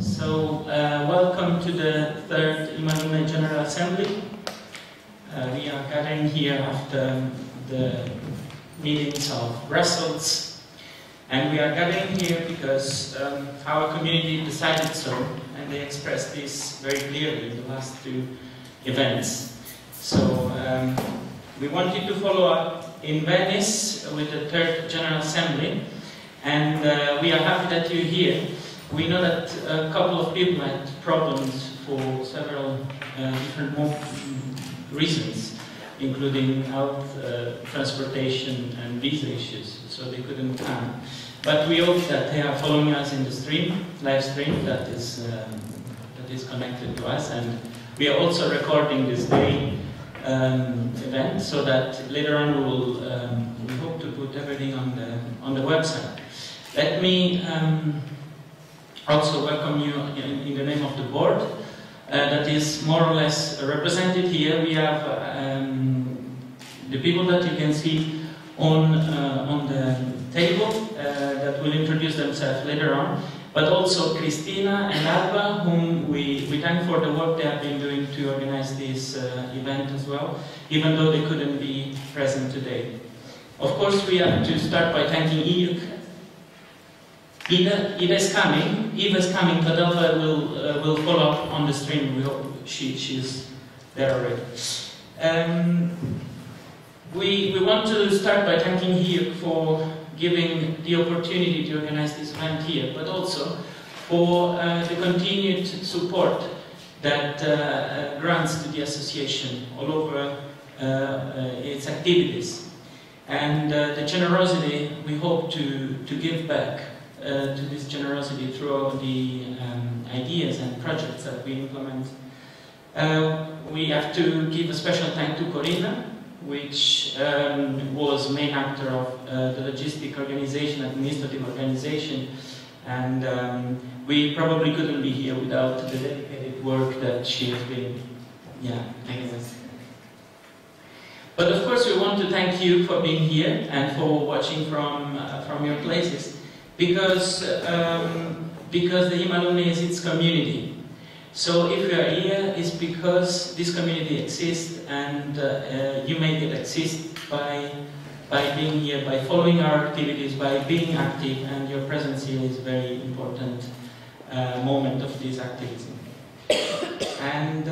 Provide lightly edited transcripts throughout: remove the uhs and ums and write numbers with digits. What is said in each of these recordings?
Welcome to the third E.MAlumni General Assembly. We are gathering here after the meetings of Brussels, and we are gathering here because our community decided so, and they expressed this very clearly in the last two events. We wanted to follow up in Venice with the third General Assembly, and we are happy that you're here. We know that a couple of people had problems for several different reasons, including health, transportation and visa issues, so they couldn't come. But we hope that they are following us in the stream, live stream that is connected to us, and we are also recording this day event so that later on we hope to put everything on the website. Let me also welcome you in the name of the board that is more or less represented here. We have the people that you can see on the table that will introduce themselves later on, but also Cristina and Alba, whom we thank for the work they have been doing to organize this event as well, even though they couldn't be present today. Of course, we have to start by thanking Ida is coming, but Alba will follow up on the stream. We hope she's there already. We want to start by thanking Hirk for giving the opportunity to organize this event here, but also for the continued support that grants to the association all over its activities. And the generosity we hope to give back to this generosity through all the ideas and projects that we implement. We have to give a special thank to Corina, which was main actor of the logistic organization, administrative organization, and we probably couldn't be here without the dedicated work that she has been doing. But of course we want to thank you for being here and for watching from your places, because the E.MAlumni is its community. So if you are here, it's because this community exists, and you make it exist by being here, by following our activities, by being active, and your presence here is a very important moment of this activity. And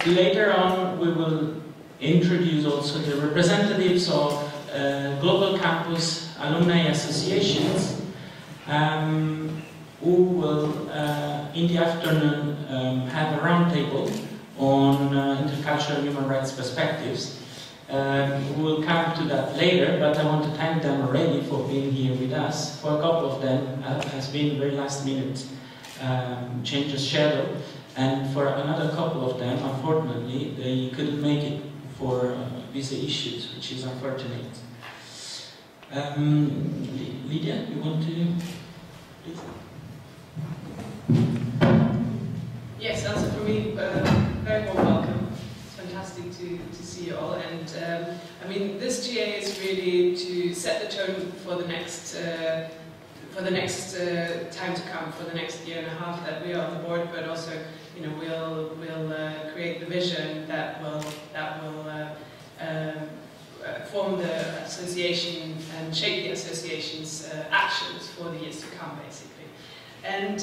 later on we will introduce also the representatives of global campus alumni associations, who will in the afternoon have a roundtable on intercultural human rights perspectives. We will come to that later, but I want to thank them already for being here with us. For a couple of them has been very last minute change of schedule, and for another couple of them, unfortunately, they couldn't make it for visa issues, which is unfortunate. Lydia, you want to please? Yes, also for me, very warm welcome. It's fantastic to see you all, and I mean, this GA is really to set the tone for the next time to come, for the next year and a half that we are on the board, but also, you know, we'll create the vision that will form the association and shape the association's actions for the years to come, basically. And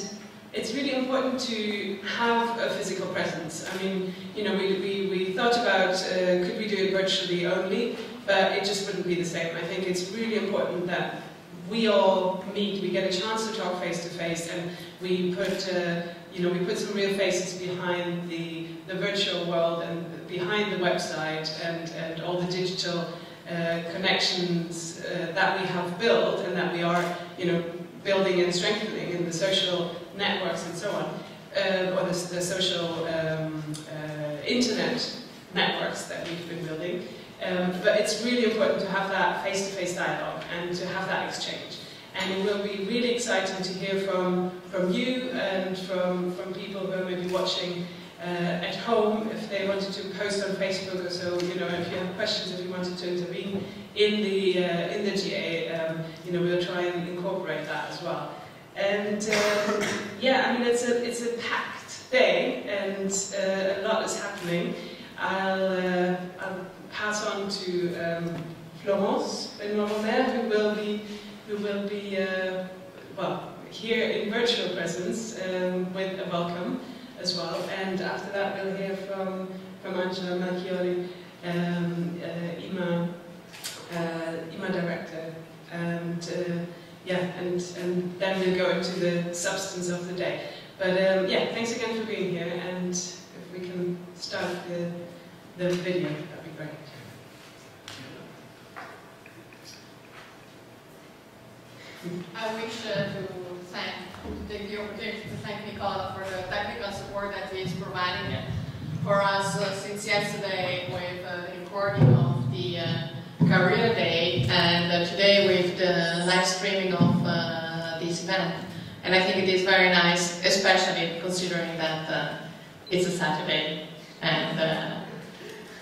it's really important to have a physical presence. I mean, you know, we thought about could we do it virtually only, but it just wouldn't be the same. I think it's really important that we all meet, we get a chance to talk face to face, and we put some real faces behind the virtual world and behind the website and all the digital connections that we have built and that we are, you know, building and strengthening in the social networks and so on, or the social internet networks that we've been building. But it's really important to have that face-to-face dialogue and to have that exchange. And it will be really exciting to hear from you and from people who are maybe watching at home, if they wanted to post on Facebook or so. You know, if you have questions, if you wanted to intervene in the GA, you know, we'll try and incorporate that as well. And yeah, Florence Benoit-Robert, who will be well, here in virtual presence with a welcome as well. And after that, we'll hear from Angela Malchiori, E.MA director, and yeah, and then we'll go into the substance of the day. But yeah, thanks again for being here, and if we can start the video, that'd be great. I wish to take the opportunity to thank Nicola for the technical support that he is providing for us since yesterday with the recording of the Career Day, and today with the live streaming of this event. And I think it is very nice, especially considering that it's a Saturday, and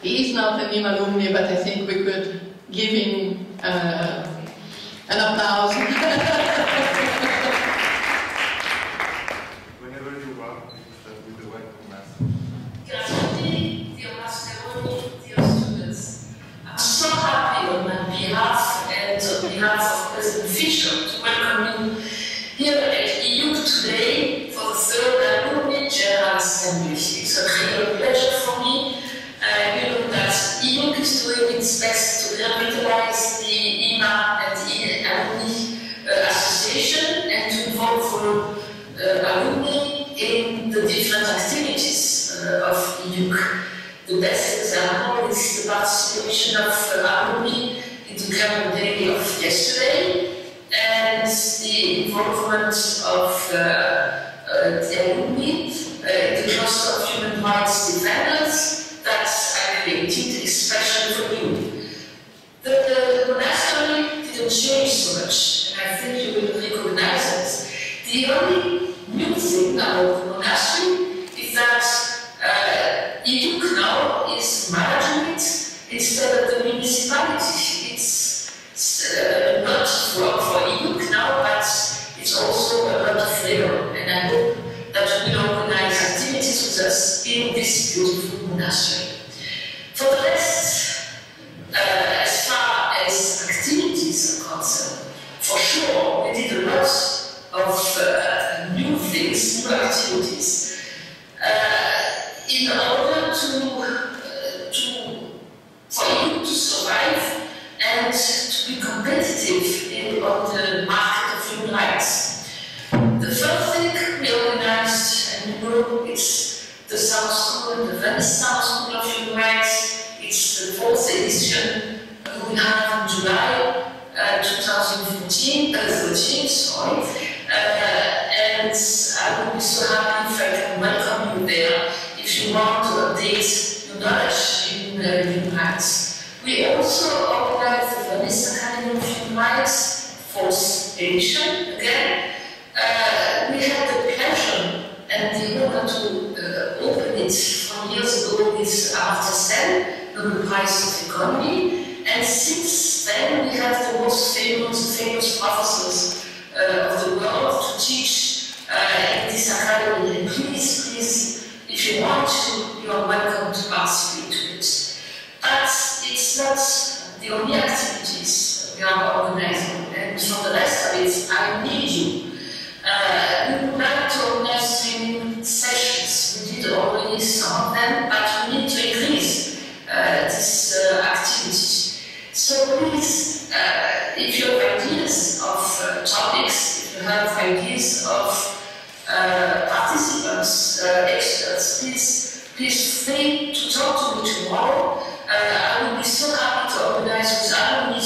he is not an E.MAlumni, but I think we could give him an applause. Whenever you want, with the welcome mass. Grazie, dear Masteroni, dear students. I'm so happy on my behalf and on behalf of President Fischer to welcome you here at EUC today for the third Alumni General Assembly. It's a real pleasure for me. You know that EUC is doing its best to revitalize the E.MA and E.MAlumni association and to involve all alumni in the different activities of EUC. The best example is the participation of alumni in the Career Day of yesterday, and the involvement of the alumni in the cluster of human rights defenders that I created especially for you. The monastery didn't change so much, and I think you will recognize it. The only new thing about the monastery is that EUC now is managing it instead of the municipality. It's not for EUC now, but it's also a lot of labor, and I hope that we will organize activities with us in this beautiful monastery. For the rest, as far as activities are concerned, for sure we did a lot of new things, new activities, in order for you to survive and to be competitive on the market of human rights. The first thing we organized, and you know, it's the Summer School, the Venice Summer School of Human Rights. It's the 4th edition we have in July 2013, sorry. And I would be so happy if I can welcome you there if you want to update your knowledge in human rights. We also organized the Venice Academy of Human Rights, 4th edition again. We had the pleasure and the honor to open it some years ago with Amartya Sen, Nobel Prize of Economy, and since then we have the most famous professors of the world to teach in this academy. And please, if you want to, you are welcome to participate to it. But it's not the only activities we are organizing, and for the rest of it, I need you. We would like to organize training sessions. We did already some of them, but we need to increase this activity. So please, if you have ideas of topics, if you have ideas of participants, experts, please feel free to talk to me tomorrow. I will be so happy to organize with alumni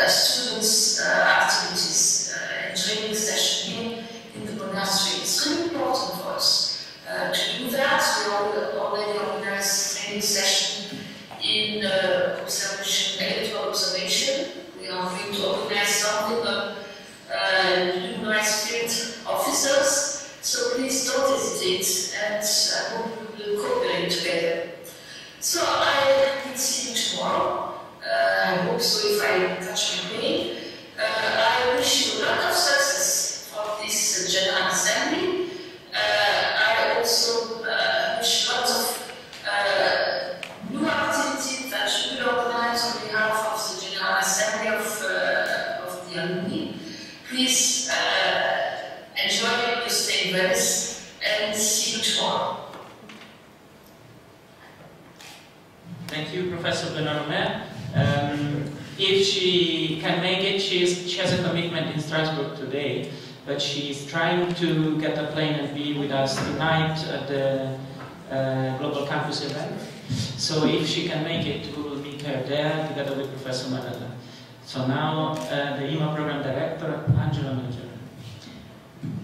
students activities and training session in the monastery. It's really important for us to do that. We already organized training session in electoral observation. We are going to organize something on human rights field officers. So please don't hesitate, and I hope we will cooperate together. So I will see you tomorrow. I hope so if I catch my pain. I wish you a lot of success for this General Assembly. I also wish lots of new activities that you will organize on behalf Please enjoy your stay in Venice and see you tomorrow. Thank you, Professor Surmame. If she can make it, she has a commitment in Strasbourg today, but she's trying to get a plane and be with us tonight at the Global Campus event. So if she can make it, we will meet her there together with Professor Manella. So now the E.MA Program Director, Angela Major.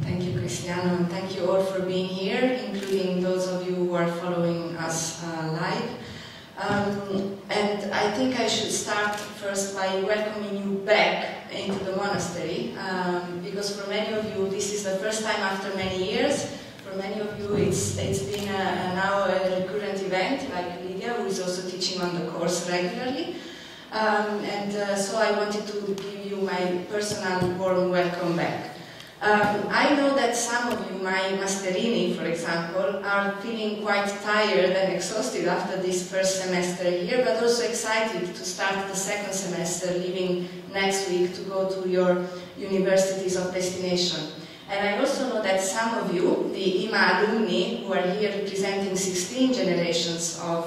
Thank you, Cristiano, and thank you all for being here, including those of you who are following us live. And I think I should start first by welcoming you back into the monastery, because for many of you this is the first time after many years. For many of you it's been now a recurrent event, like Lydia, who is also teaching on the course regularly. So I wanted to give you my personal warm welcome back. I know that some of you, my Masterini, for example, are feeling quite tired and exhausted after this first semester here, but also excited to start the second semester, leaving next week to go to your universities of destination. And I also know that some of you, the E.MA alumni, who are here representing 16 generations of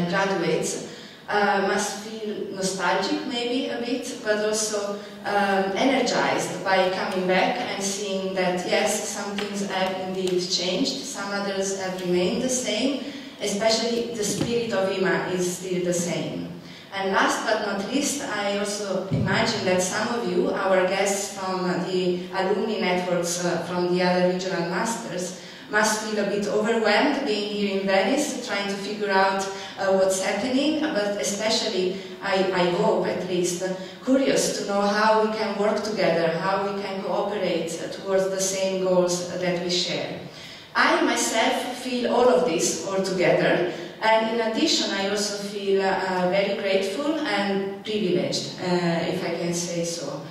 graduates, must feel nostalgic maybe a bit, but also energized by coming back and seeing that yes, some things have indeed changed, some others have remained the same, especially the spirit of E.MA is still the same. And last but not least, I also imagine that some of you, our guests from the alumni networks from the other regional masters, must feel a bit overwhelmed being here in Venice, trying to figure out what's happening, but especially, I hope at least, curious to know how we can work together, how we can cooperate towards the same goals that we share. I myself feel all of this all together, and in addition I also feel very grateful and privileged, if I can say so.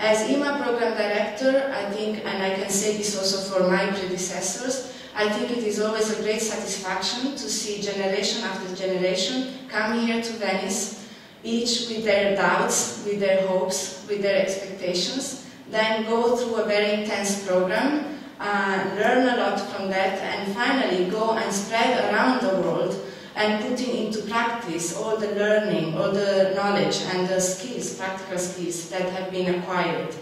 As E.MA Program Director, I think, and I can say this also for my predecessors, I think it is always a great satisfaction to see generation after generation come here to Venice, each with their doubts, with their hopes, with their expectations, then go through a very intense program, learn a lot from that, and finally go and spread around the world and putting into practice all the learning, all the knowledge and the skills, practical skills that have been acquired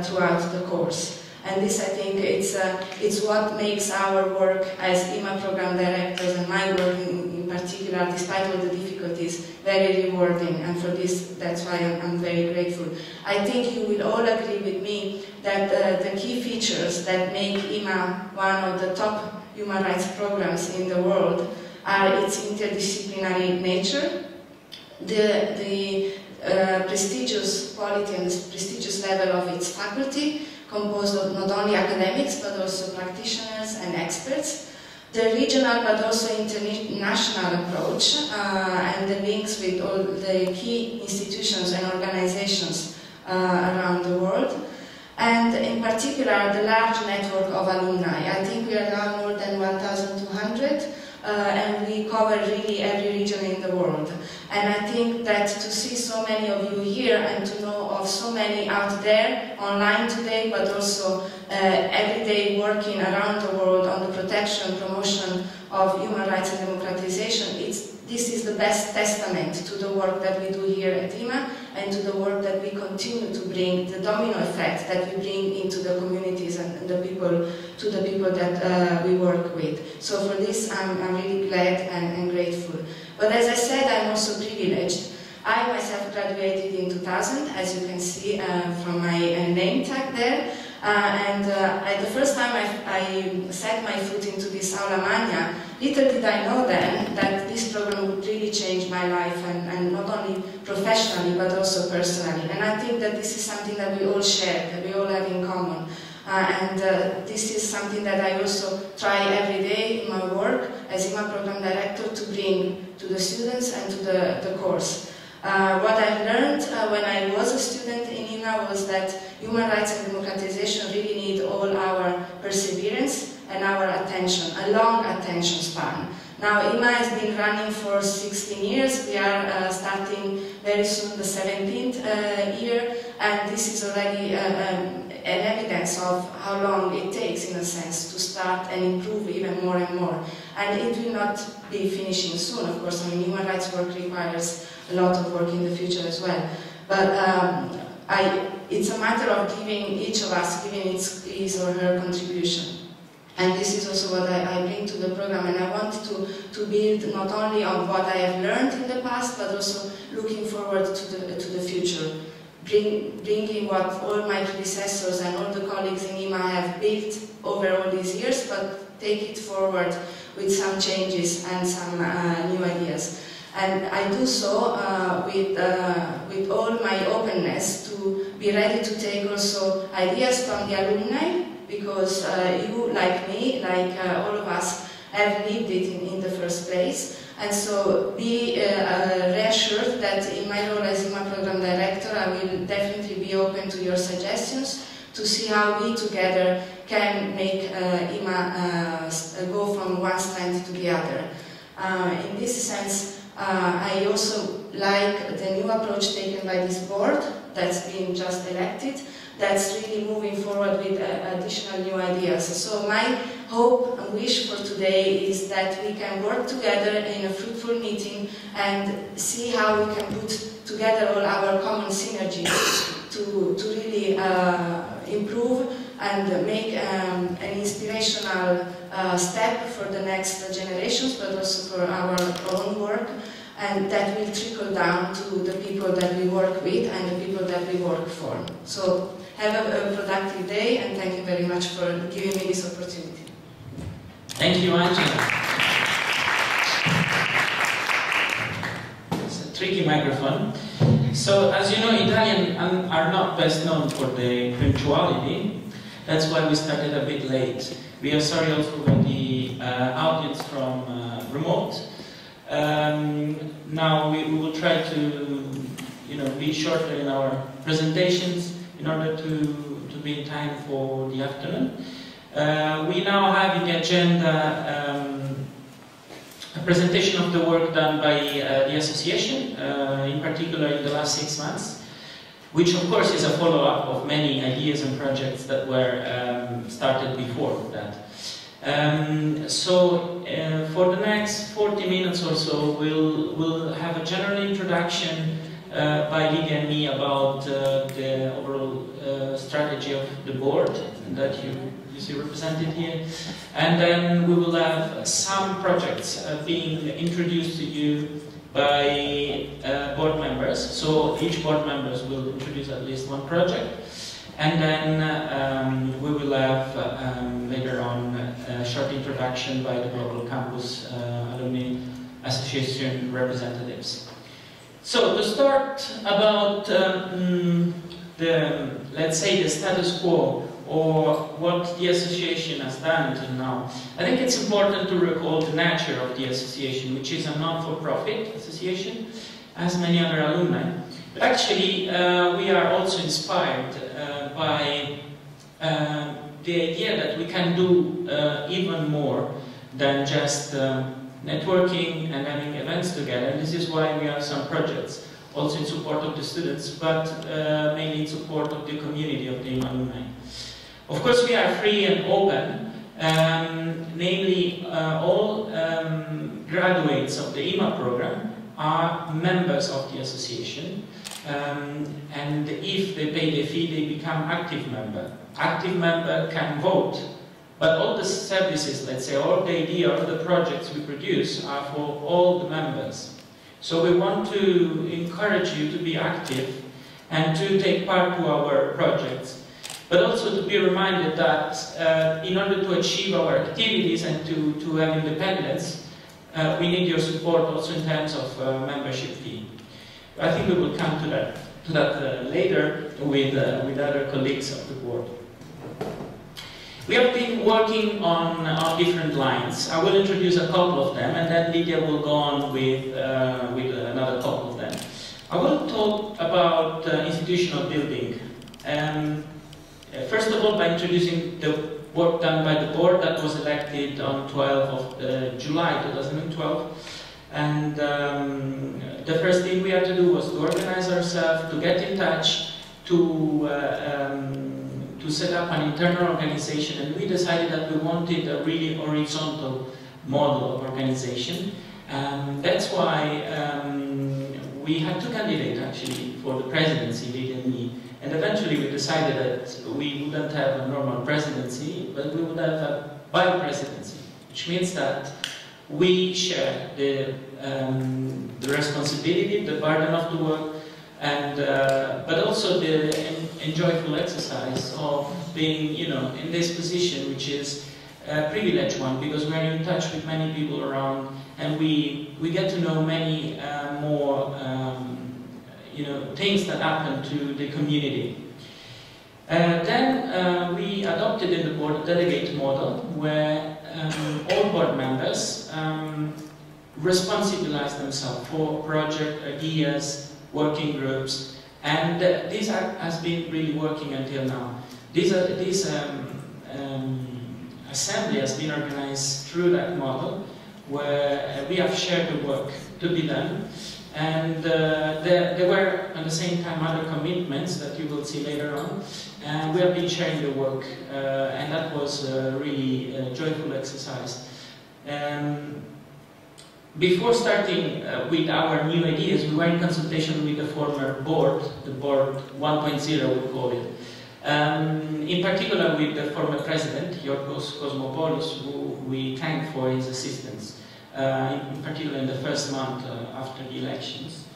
throughout the course. And this, I think, it's what makes our work as E.MA Program Directors, and my work in particular, despite all the difficulties, very rewarding, and for this, that's why I'm very grateful. I think you will all agree with me that the key features that make E.MA one of the top human rights programs in the world are its interdisciplinary nature, the prestigious quality and the prestigious level of its faculty, composed of not only academics but also practitioners and experts, the regional but also international approach, and the links with all the key institutions and organizations around the world, and in particular the large network of alumni. I think we are now more than 1,200, and we cover really every region in the world. And I think that to see so many of you here and to know of so many out there online today, but also every day working around the world on the protection, promotion of human rights and democratization, this is the best testament to the work that we do here at E.MA and to the work that we continue to bring, the domino effect that we bring into the communities and the people, to the people that we work with. So for this, I'm really glad and grateful. But as I said, I'm also privileged. I myself graduated in 2000, as you can see from my name tag there. The first time I set my foot into this aula magna, little did I know then that this program would really change my life, and not only professionally but also personally. And I think that this is something that we all share, that we all have in common. This is something that I also try every day in my work as E.MA Program Director to bring to the students and to the course. What I've learned when I was a student in E.MA was that human rights and democratization really need all our perseverance and our attention, a long attention span. Now, E.MA has been running for 16 years. We are starting very soon the 17th year, and this is already an evidence of how long it takes, in a sense, to start and improve even more and more. And it will not be finishing soon, of course. I mean, human rights work requires a lot of work in the future as well. But it's a matter of giving each of us, giving his or her contribution. And this is also what I bring to the program, and I want to build not only on what I have learned in the past, but also looking forward to the future. Bringing what all my predecessors and all the colleagues in E.MA have built over all these years, but take it forward with some changes and some new ideas. And I do so with all my openness to be ready to take also ideas from the alumni, because you, like me, like all of us, have lived it in the first place. And so be reassured that in my role as E.MA Program Director, I will definitely be open to your suggestions to see how we together can make E.MA go from one strength to the other. In this sense, I also like the new approach taken by this board that's been just elected, that's really moving forward with additional new ideas. So my hope and wish for today is that we can work together in a fruitful meeting and see how we can put together all our common synergies to really improve and make an inspirational step for the next generations, but also for our own work, and that will trickle down to the people that we work with and the people that we work for. So have a productive day, and thank you very much for giving me this opportunity. Thank you, Angela. It's a tricky microphone. So, as you know, Italians are not best known for the punctuality. That's why we started a bit late. We are sorry also for the audience from remote. Now we will try to, be shorter in our presentations in order to be in time for the afternoon. We now have in the agenda a presentation of the work done by the association, in particular in the last 6 months, which of course is a follow-up of many ideas and projects that were started before that. For the next 40 minutes or so, we'll have a general introduction by Lydia and me about the overall strategy of the board that you see represented here, and then we will have some projects being introduced to you by board members. So each board members will introduce at least one project, and then we will have later on a short introduction by the Global Campus Alumni Association representatives. So to start about let's say the status quo, or what the association has done until now, I think it's important to recall the nature of the association, which is a non-for-profit association, as many other alumni. But actually, we are also inspired by the idea that we can do even more than just networking and having events together. And this is why we have some projects, also in support of the students, but mainly in support of the community of the E.MAlumni. Of course, we are free and open, namely all graduates of the E.MA program are members of the association, and if they pay the fee, they become active member. Active member can vote, but all the services, let's say, all the idea, all the projects we produce are for all the members. So we want to encourage you to be active and to take part to our projects, but also to be reminded that in order to achieve our activities and to have independence, we need your support also in terms of membership fee. I think we will come to that later with other colleagues of the board. We have been working on different lines. I will introduce a couple of them, and then Lydia will go on with another couple of them. I will talk about institutional building. First of all, by introducing the work done by the board that was elected on 12th of July 2012. And the first thing we had to do was to organize ourselves, to get in touch, to set up an internal organization, and we decided that we wanted a really horizontal model of organization. That's why we had two candidates actually for the presidency, Lily and me, and eventually we decided that we wouldn't have a normal presidency, but we would have a bi-presidency, which means that we share the responsibility, the burden of the work, and but also the enjoyable exercise of being, you know, in this position, which is a privileged one, because we're in touch with many people around, and we get to know many more, you know, things that happen to the community. Then we adopted in the board a delegate model, where all board members responsibilize themselves for project ideas, working groups, and this has been really working until now. This assembly has been organized through that model, where we have shared the work to be done, and there were at the same time other commitments that you will see later on, and we have been sharing the work, and that was really a joyful exercise. Before starting with our new ideas, we were in consultation with the former board, the board 1.0 we call it. In particular with the former president, Yorgos Cosmopoulos, who we thank for his assistance, in particular in the first month after the elections.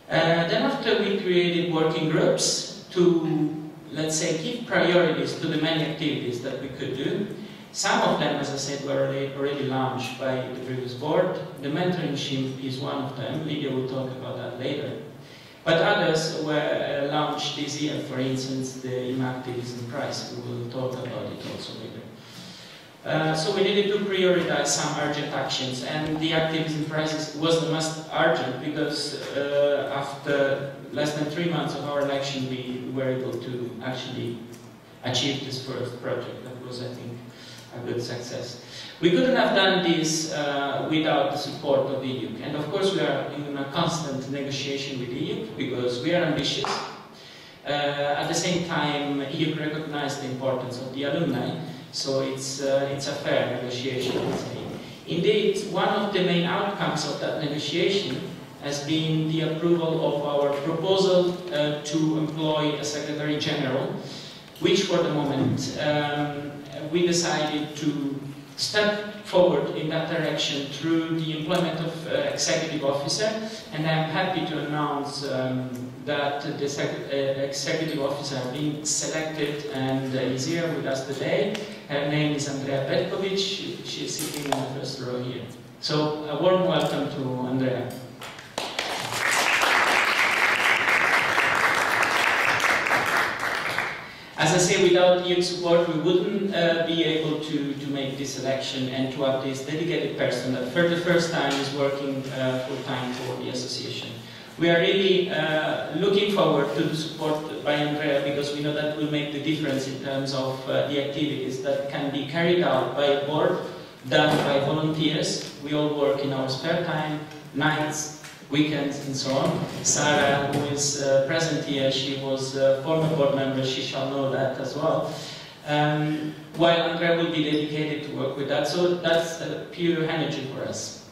Then after we created working groups to, let's say, give priorities to the many activities that we could do. Some of them, as I said, were already launched by the previous board. The mentorship is one of them. Lydia will talk about that later. But others were launched this year, for instance, the E.MA Activism Prize. We will talk about it also later. So we needed to prioritize some urgent actions, and the Activism Prize was the most urgent because after less than 3 months of our election, we were able to actually achieve this first project. That was, I think, a good success. We couldn't have done this without the support of EU, and of course we are in a constant negotiation with EU because we are ambitious. At the same time, EU recognized the importance of the alumni, so it's a fair negotiation, I'd say. Indeed, one of the main outcomes of that negotiation has been the approval of our proposal to employ a Secretary General, which for the moment we decided to step forward in that direction through the employment of executive officer, and I'm happy to announce that the executive officer has been selected and is here with us today. Her name is Andrea Petkovic. She is sitting in the first row here. So a warm welcome to Andrea. As I say, without youth support, we wouldn't be able to make this election and to have this dedicated person that for the first time is working full-time for the association. We are really looking forward to the support by Andrea, because we know that will make the difference in terms of the activities that can be carried out by a board, done by volunteers. We all work in our spare time, nights, weekends, and so on. Sarah, who is present here, she was a former board member, she shall know that as well. While Andrea will be dedicated to work with that, so that's pure energy for us.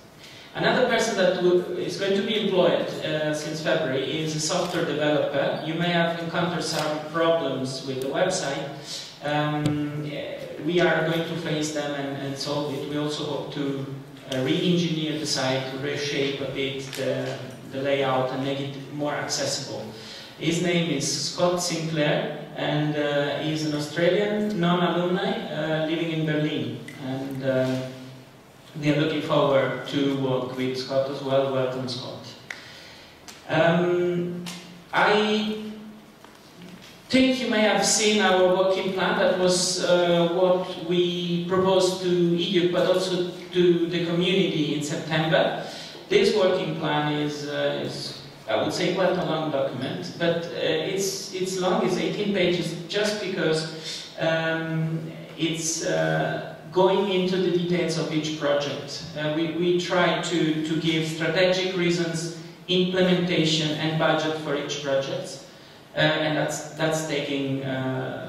Another person that is going to be employed since February is a software developer. You may have encountered some problems with the website. We are going to face them and solve it. We also hope to re-engineer the site, to reshape a bit the layout and make it more accessible. His name is Scott Sinclair, and he's an Australian non-alumni living in Berlin. And we are looking forward to work with Scott as well. Welcome, Scott. I think you may have seen our working plan. That was what we proposed to EU, but also to the community in September. This working plan is I would say, quite a long document, but it's long, it's 18 pages, just because it's going into the details of each project. We try to give strategic reasons, implementation and budget for each project. And that's taking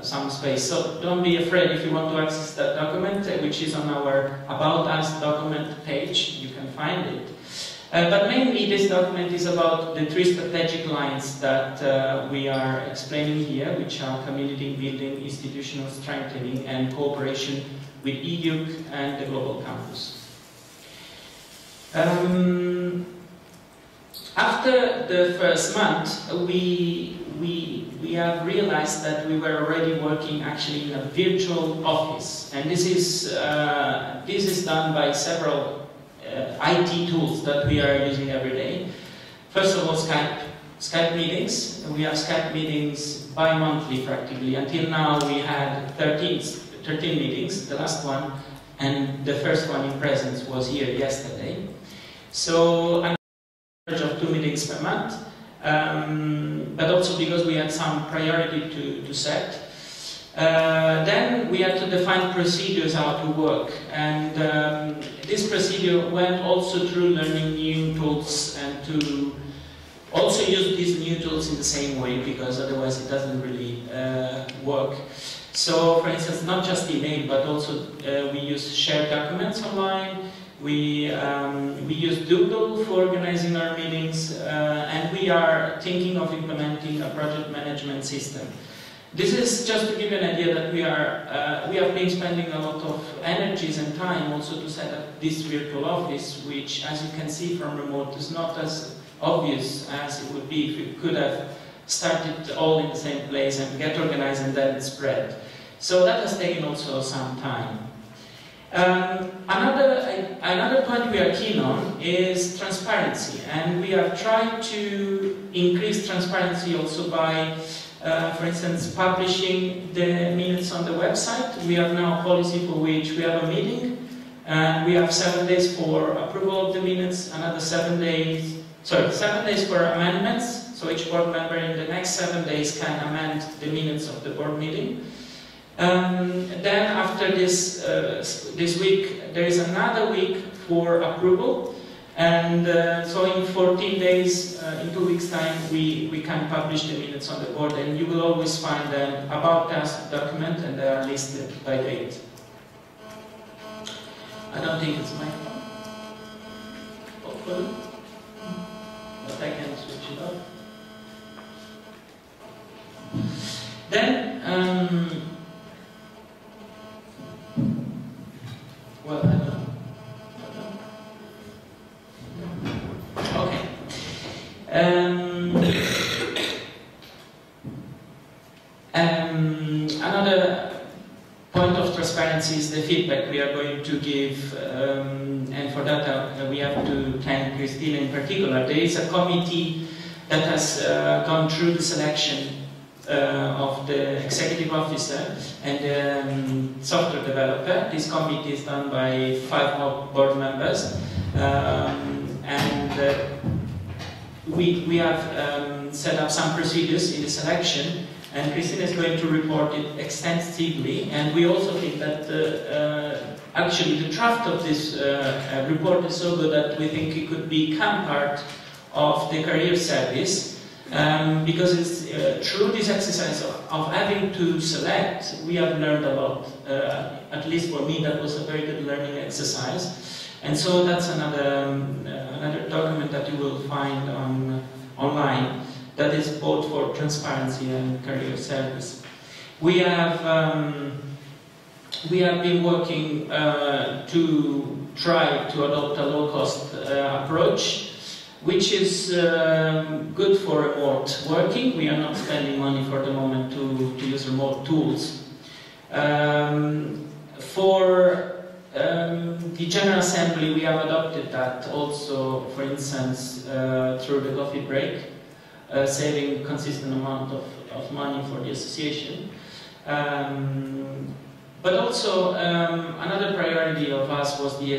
some space. So don't be afraid if you want to access that document, which is on our About Us document page. You can find it. But mainly this document is about the 3 strategic lines that we are explaining here, which are community building, institutional strengthening, and cooperation with EU and the global campus. After the first month, we have realized that we were already working actually in a virtual office, and this is done by several IT tools that we are using every day. First of all, Skype meetings. We have Skype meetings bi-monthly practically. Until now we had 13 meetings, the last one, and the first one in presence was here yesterday. So an average of 2 meetings per month. But also because we had some priority to set. Then we had to define procedures how to work, and this procedure went also through learning new tools and to also use these new tools in the same way, because otherwise it doesn't really work. So, for instance, not just email, but also we use shared documents online. We use Doodle for organizing our meetings, and we are thinking of implementing a project management system. This is just to give you an idea that we have been spending a lot of energies and time also to set up this virtual office, which, as you can see from remote, is not as obvious as it would be if we could have started all in the same place and get organized and then spread. So that has taken also some time. Another point we are keen on is transparency, and we have tried to increase transparency also by, for instance, publishing the minutes on the website. We have now a policy for which we have a meeting, and we have 7 days for approval of the minutes, another 7 days for amendments, so each board member in the next 7 days can amend the minutes of the board meeting. Then after this week, there is another week for approval, and so in 14 days, in 2 weeks' time, we can publish the minutes on the board, and you will always find them About Us document, and they are listed by date. I don't think it's my phone, hopefully, but I can switch it off. Then, well, I don't know. Okay. Another point of transparency is the feedback we are going to give, and for that we have to thank Christina in particular. There is a committee that has gone through the selection of the executive officer and software developer. This committee is done by 5 board members, and we have set up some procedures in the selection, and Christina is going to report it extensively. And we also think that actually the draft of this report is so good that we think it could become part of the career service. Because it's through this exercise of having to select, we have learned a lot. At least for me, that was a very good learning exercise. And so that's another document that you will find online that is both for transparency and career service. We have been working to try to adopt a low-cost approach, which is good for remote working. We are not spending money for the moment to use remote tools. For the General Assembly, we have adopted that also, for instance, through the coffee break, saving a consistent amount of money for the association. But also, another priority of us was the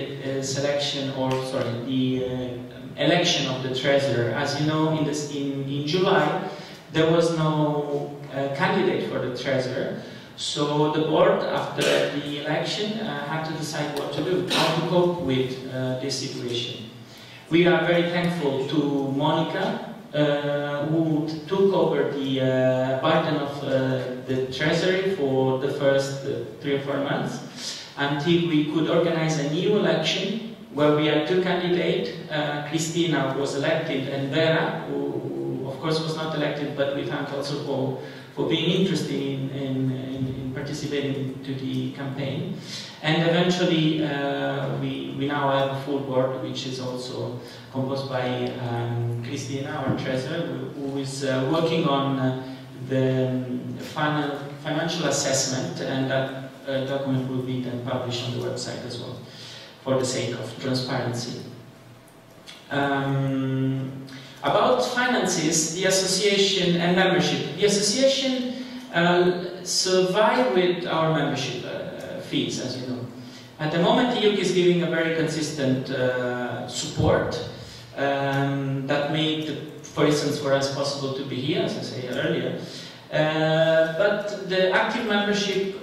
election of the treasurer. As you know, in July, there was no candidate for the treasurer. So the board, after the election, had to decide what to do, how to cope with this situation. We are very thankful to Monica, who took over the burden of the treasury for the first 3 or 4 months, until we could organize a new election where we had 2 candidates. Cristina was elected, and Vera, who of course was not elected, but we thank also for being interested in participating to the campaign. And eventually we now have a full board, which is also composed by Cristina, our treasurer, who is working on the financial assessment, and that document will be then published on the website as well, for the sake of transparency. About finances, the association and membership. The association survived with our membership fees, as you know. At the moment, the EUC is giving a very consistent support that made, for instance, for us possible to be here, as I said earlier. But the active membership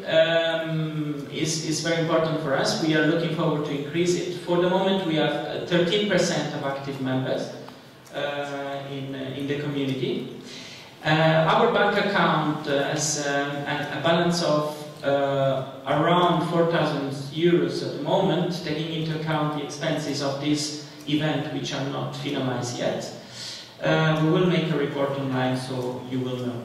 is very important for us. We are looking forward to increase it. For the moment, we have 13% of active members in the community. Our bank account has a balance of around 4,000 euros at the moment, taking into account the expenses of this event, which are not finalized yet. We will make a report online, so you will know.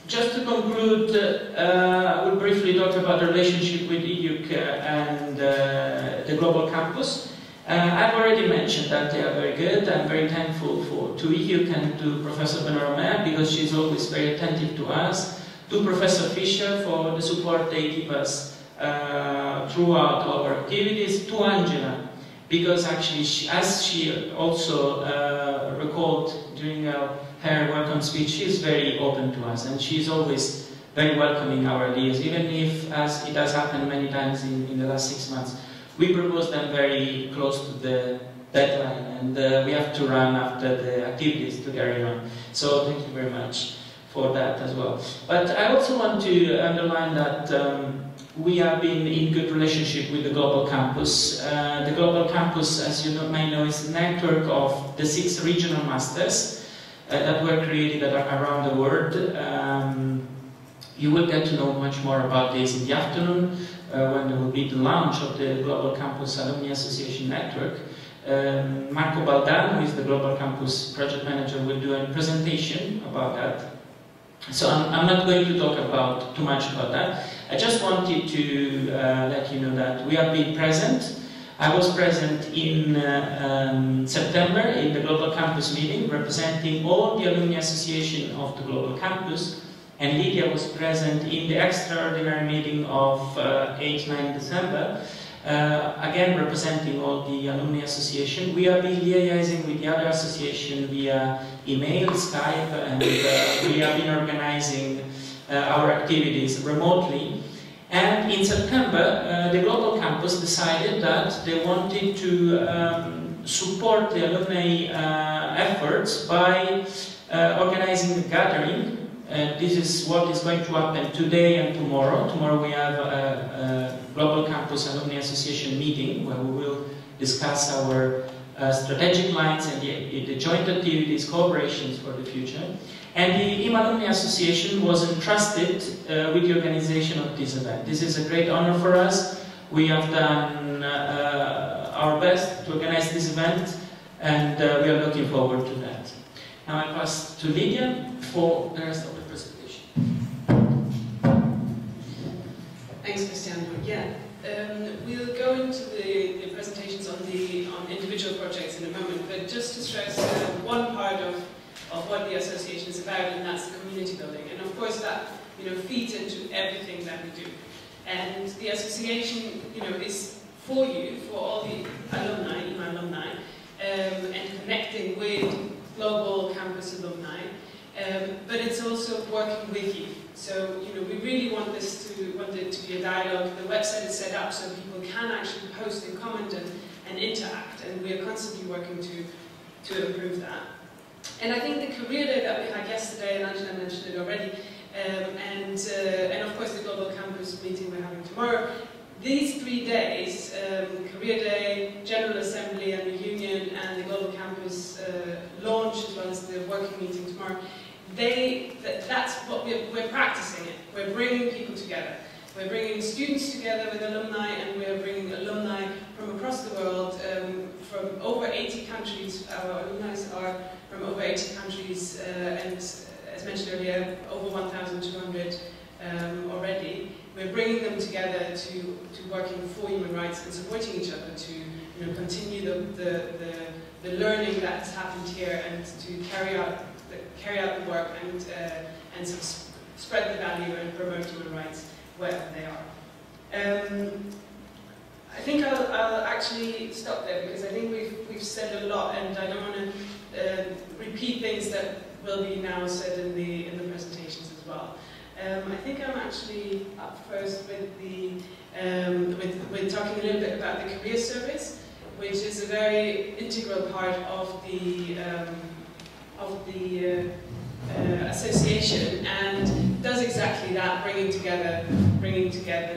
Just to conclude, I will briefly talk about the relationship with EUC and the Global Campus. I've already mentioned that they are very good. I'm very thankful to EUC and to Professor Surmame, because she's always very attentive to us, to Professor Fischer for the support they give us throughout our activities, to Angela, because actually, as she also recalled during her welcome speech, she is very open to us, and she is always very welcoming our ideas, even if, as it has happened many times in the last 6 months, we propose them very close to the deadline, and we have to run after the activities to carry on. So thank you very much for that as well. But I also want to underline that we have been in good relationship with the Global Campus. The Global Campus, as you may know, is a network of the 6 regional masters that were created around the world. You will get to know much more about this in the afternoon, when there will be the launch of the Global Campus Alumni Association Network. Marco Baldan, who is the Global Campus Project Manager, will do a presentation about that. So I'm not going to talk too much about that. I just wanted to let you know that we have been present. I was present in September in the Global Campus meeting, representing all the Alumni Association of the Global Campus. And Lydia was present in the extraordinary meeting of 8-9 December, again representing all the Alumni Association. We have been liaising with the other association via email, Skype, and we have been organizing our activities remotely. And in September, the Global Campus decided that they wanted to support the alumni efforts by organizing a gathering. This is what is going to happen today and tomorrow. Tomorrow we have a Global Campus Alumni Association meeting where we will discuss our strategic lines and the joint activities, cooperations for the future. And the E.MAlumni Association was entrusted with the organization of this event. This is a great honor for us. We have done our best to organize this event, and we are looking forward to that. Now I pass to Lydia for the rest of the presentation. Thanks, Cristiano. Yeah, we'll go into the presentations on individual projects in a moment, but just to stress one part of what the association is about, and that's the community building. And of course that feeds into everything that we do. And the association is for you, for all the alumni, E.MAlumni, and connecting with Global Campus alumni, but it's also working with you. So we really want it to be a dialogue. The website is set up so people can actually post and comment and interact, and we are constantly working to improve that. And I think the career day that we had yesterday, and Angela mentioned it already, and of course the Global Campus meeting we're having tomorrow. These 3 days, Career Day, General Assembly and Reunion, and the Global Campus launch, as well as the working meeting tomorrow, that's what we're practicing it. We're bringing people together. We're bringing students together with alumni, and we're bringing alumni from across the world, from over 80 countries. Our alumni are from over 80 countries, and as mentioned earlier, over 1,200 already. We're bringing them together to working for human rights and supporting each other to continue the learning that has happened here, and to carry out the work and sort of spread the value and promote human rights wherever they are. I think I'll actually stop there, because I think we've said a lot, and I don't want to repeat things that will be now said in the presentations as well. I think I'm actually up first with talking a little bit about the career service, which is a very integral part of the association, and does exactly that, bringing together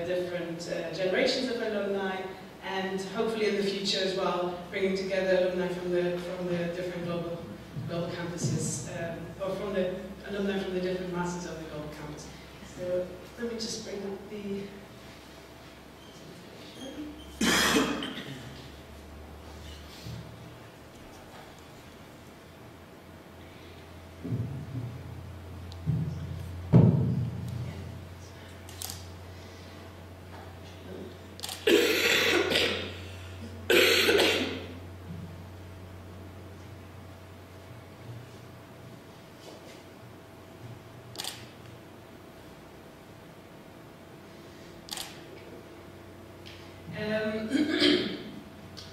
different generations of alumni, and hopefully in the future as well, bringing together alumni from the different global campuses, or from the alumni from the different masters of the global campus. So let me just bring up the presentation.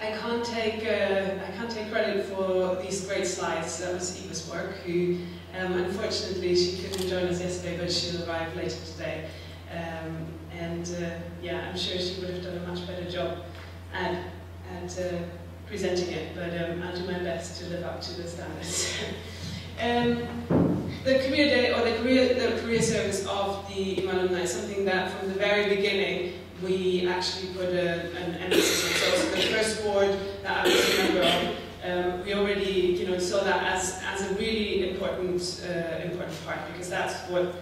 I can't take credit for these great slides. That was E.MA's work, who unfortunately she couldn't join us yesterday, but she'll arrive later today. Yeah, I'm sure she would have done a much better job at presenting it, but I'll do my best to live up to the standards. The career day, or the career service of the E.MAlumni, is something that from the very beginning we actually put an emphasis on. So the first board that I was a member of, we already saw that as a really important part, because that's what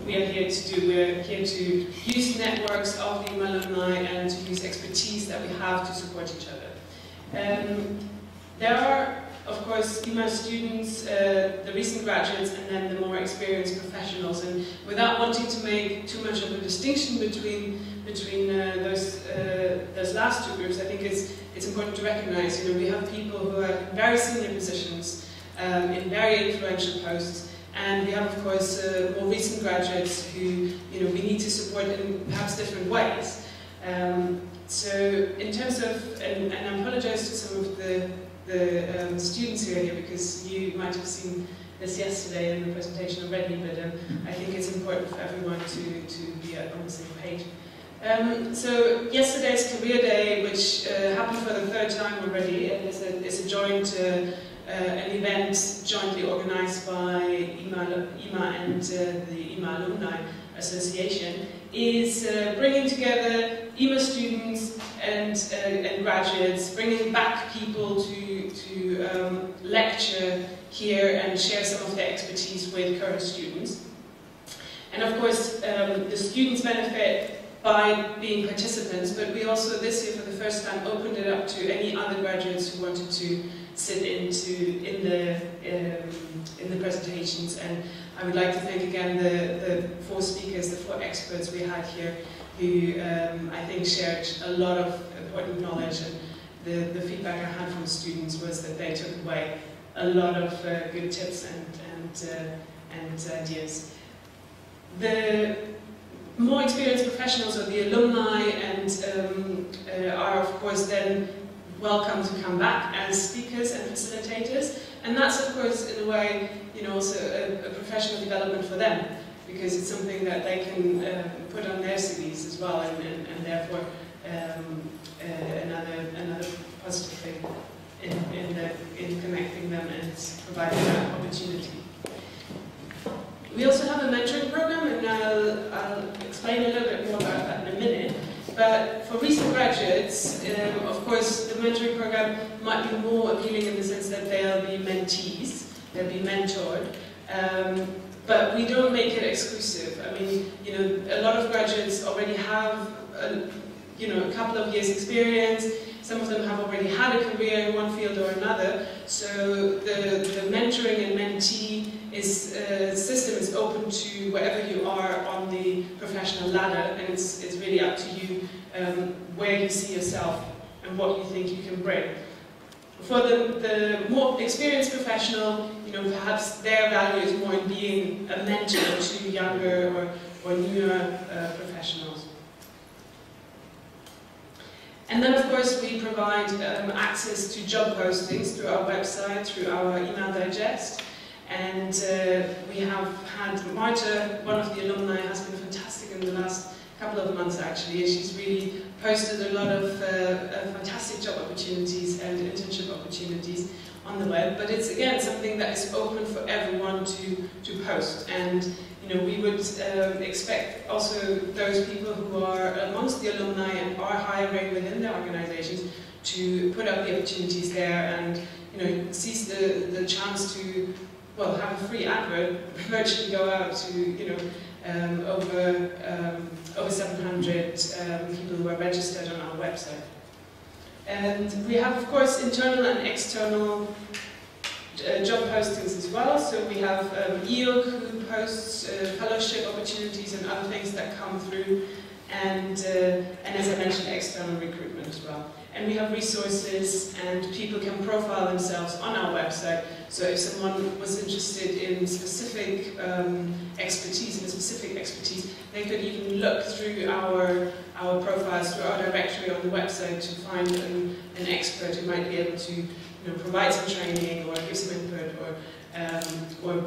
we are here to do. We're here to use networks of the E.MAlumni and to use expertise that we have to support each other. There are, of course, E.MA students, the recent graduates, and then the more experienced professionals. And without wanting to make too much of a distinction between those last two groups, I think it's important to recognize, we have people who are in very senior positions, in very influential posts, and we have, of course, more recent graduates who, we need to support in perhaps different ways. So, in terms of, and I apologize to some of the students who are here, because you might have seen this yesterday in the presentation already, but I think it's important for everyone to be on the same page. So yesterday's Career Day, which happened for the 3rd time already, and it's a joint an event jointly organized by E.MA and the E.MAlumni Association, is bringing together E.MA students and graduates, bringing back people to lecture here and share some of their expertise with current students. And of course, the students benefit by being participants, but we also this year for the first time opened it up to any other graduates who wanted to sit in the presentations. And I would like to thank again the 4 speakers, the 4 experts we had here, who I think shared a lot of important knowledge, and the feedback I had from students was that they took away a lot of good tips and ideas. The more experienced professionals, or the alumni, and are of course then welcome to come back as speakers and facilitators, and that's of course in a way also a professional development for them, because it's something that they can put on their CVs as well, and therefore another positive thing in connecting them and providing that opportunity. We also have a mentoring program, and I'll explain a little bit more about that in a minute. But for recent graduates, of course, the mentoring program might be more appealing in the sense that they'll be mentees, they'll be mentored. But we don't make it exclusive. I mean, you know, a lot of graduates already have, a couple of years' experience. Some of them have already had a career in one field or another. So the mentoring and mentee system is open to wherever you are on the professional ladder, and it's really up to you where you see yourself and what you think you can bring. For the more experienced professional, perhaps their value is more in being a mentor to younger or newer professionals. And then, of course, we provide access to job postings through our website, through our email digest. And we have had Marta, one of the alumni, has been fantastic in the last couple of months, actually. She's really posted a lot of fantastic job opportunities and internship opportunities on the web. But it's, again, something that is open for everyone to post. And we would expect also those people who are amongst the alumni and are hiring within their organizations to put up the opportunities there and seize the chance to have a free advert, virtually go out to over 700 people who are registered on our website. And we have, of course, internal and external job postings as well. So we have EOC, who posts fellowship opportunities and other things that come through, and as I mentioned, external recruitment as well. And we have resources, and people can profile themselves on our website. So if someone was interested in specific expertise, they could even look through our profiles, through our directory on the website to find an expert who might be able to provide some training or give some input or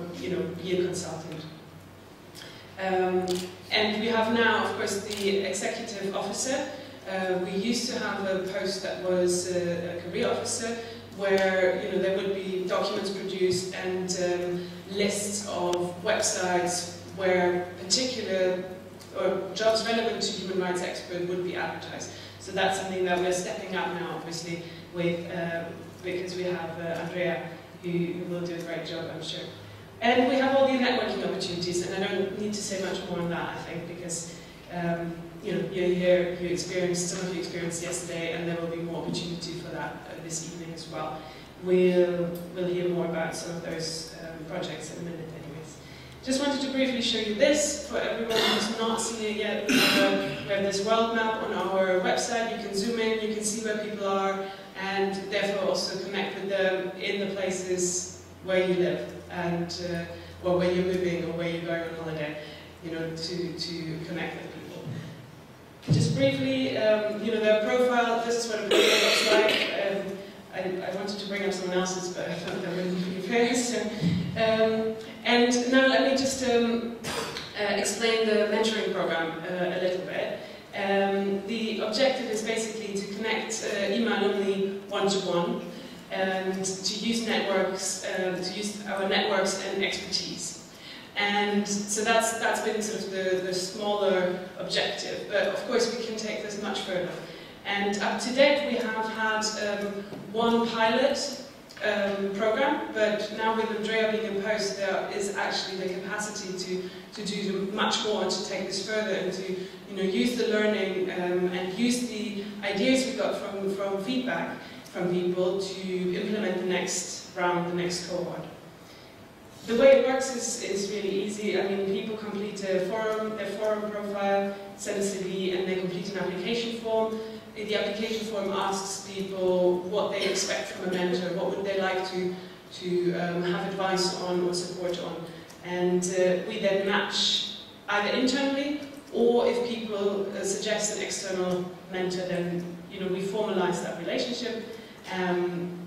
be a consultant. And we have now, of course, the executive officer. We used to have a post that was a career officer, where there would be documents produced and lists of websites where particular or jobs relevant to human rights expert would be advertised. So that's something that we're stepping up now, obviously, with because we have Andrea, who will do a great job, I'm sure. And we have all the networking opportunities, and I don't need to say much more on that, I think, because you're here, some of you experienced yesterday, and there will be more opportunity for that this evening as well. We'll hear more about some of those projects in a minute anyways. Just wanted to briefly show you this, for everyone who's not seen it yet. We have this world map on our website. You can zoom in, you can see where people are, and therefore also connect with them in the places where you live, and or where you're moving or where you're going on holiday, to connect with people. Just briefly, their profile, this is what a profile looks like. I wanted to bring up someone else's, but I thought that wouldn't be fair. So, and now let me just explain the mentoring program a little bit. The objective is basically to connect E.MAlumni one-to-one and to use networks, to use our networks and expertise. And so that's been sort of the smaller objective, but of course we can take this much further. And up to date we have had one pilot program, but now with Andrea being in post, there is actually the capacity to do much more and to take this further and to use the learning and use the ideas we got from feedback from people to implement the next round, the next cohort. The way it works is really easy. I mean, people complete their forum profile, send a CV, and they complete an application form. The application form asks people what they expect from a mentor, what would they like to have advice on or support on. And we then match either internally, or if people suggest an external mentor, then we formalize that relationship. And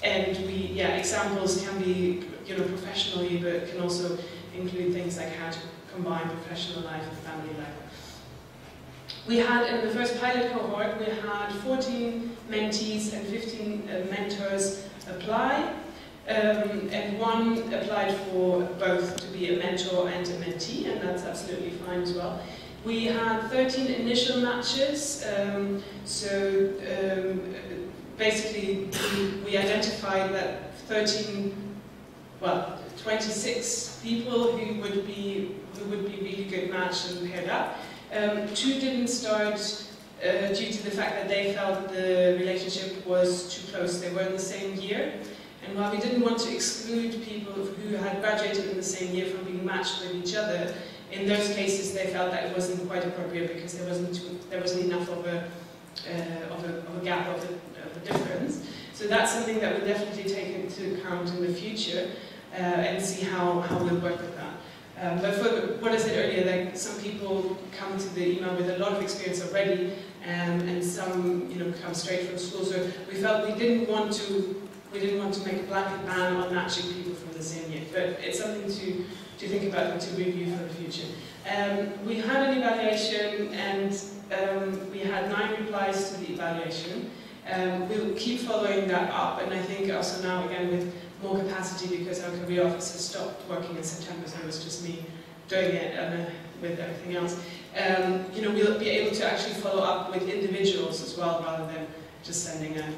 examples can be professionally, but can also include things like how to combine professional life and family life. We had, in the first pilot cohort, we had 14 mentees and 15 mentors apply, and one applied applied for both to be a mentor and a mentee, and that's absolutely fine as well. We had 13 initial matches, basically we identified that 26 people who would be really good match and paired up. 2 didn't start due to the fact that they felt the relationship was too close. They were in the same year, and while we didn't want to exclude people who had graduated in the same year from being matched with each other, in those cases they felt that it wasn't quite appropriate because there wasn't enough of a gap of a difference. So that's something that we'll definitely take into account in the future and see how we'll work with that. But for what I said earlier, like some people come to the E.MA with a lot of experience already, and some come straight from school. So we felt we didn't want to make a blanket ban on matching people from the same year. But it's something to think about and to review for the future. We had an evaluation, and we had 9 replies to the evaluation. We'll keep following that up, and I think also now again with more capacity because our career officer stopped working in September, so it was just me doing it with everything else. We'll be able to actually follow up with individuals as well rather than just sending an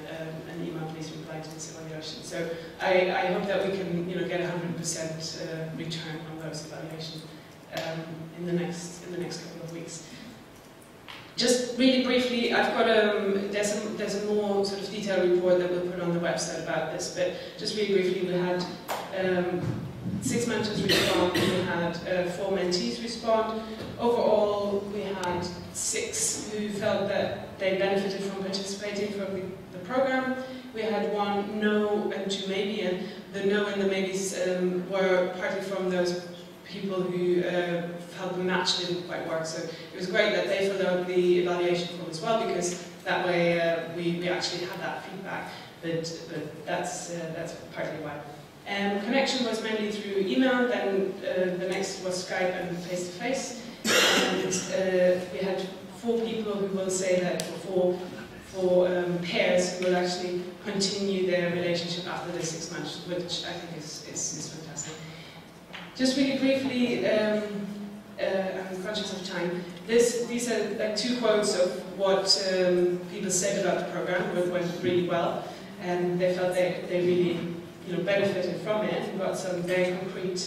email, please reply to this evaluation. So I hope that we can get 100% return on those evaluations in the next couple of weeks. Just really briefly, I've got there's a more sort of detailed report that we'll put on the website about this, but just really briefly, we had 6 mentors respond, we had 4 mentees respond. Overall, we had 6 who felt that they benefited from participating from the program. We had 1 no and 2 maybe, and the no and the maybes were partly from those people who felt the match didn't quite work. So it was great that they filled out the evaluation form as well, because that way we actually had that feedback. But that's partly why. Connection was mainly through email, then the next was Skype and face-to-face. And we had 4 people who will say that, or 4 pairs who will actually continue their relationship after the 6 months, which I think is fantastic. Just really briefly, I'm conscious of time. These are like 2 quotes of what people said about the program. It went really well, and they felt they really benefited from it and got some very concrete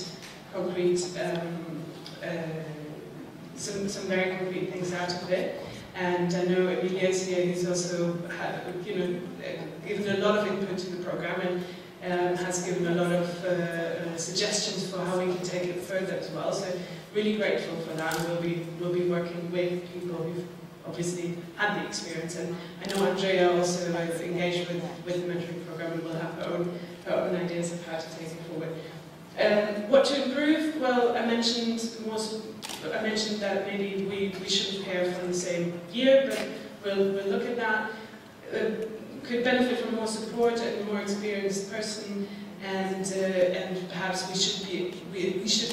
some very concrete things out of it. And I know Emilia's here, who's also given a lot of input to the program and has given a lot of suggestions for how we can take it further as well. So really grateful for that, and we'll be working with people who've obviously had the experience. And I know Andrea also engaged with the mentoring program and will have her own ideas of how to take it forward. What to improve? Well, I mentioned that maybe we shouldn't pair from the same year, but we'll look at that. Could benefit from more support and a more experienced person, and perhaps we should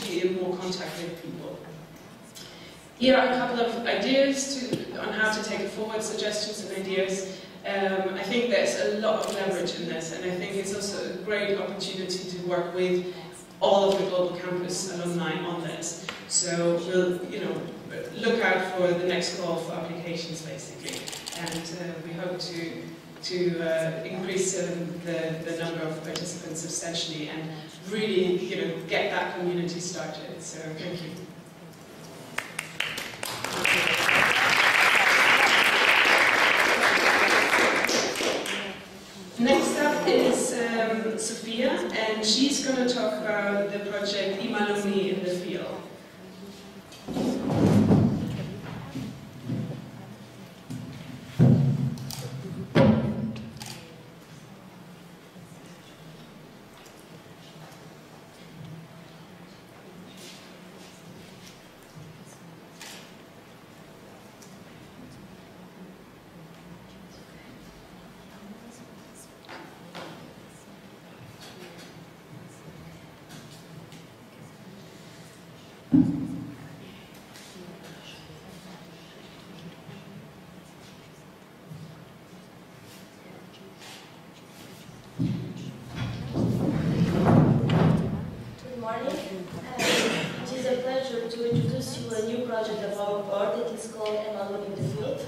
be in more contact with people. Here are a couple of ideas on how to take it forward, suggestions and ideas. I think there's a lot of leverage in this, and I think it's also a great opportunity to work with all of the Global Campus alumni on this. So we'll, look out for the next call for applications, basically, and we hope to increase the number of participants substantially and really, get that community started. So thank you. Next up is Sophia, and she's going to talk about the project E.MAlumni in the field. to a new project of our board that is called E.MAlumni in the field.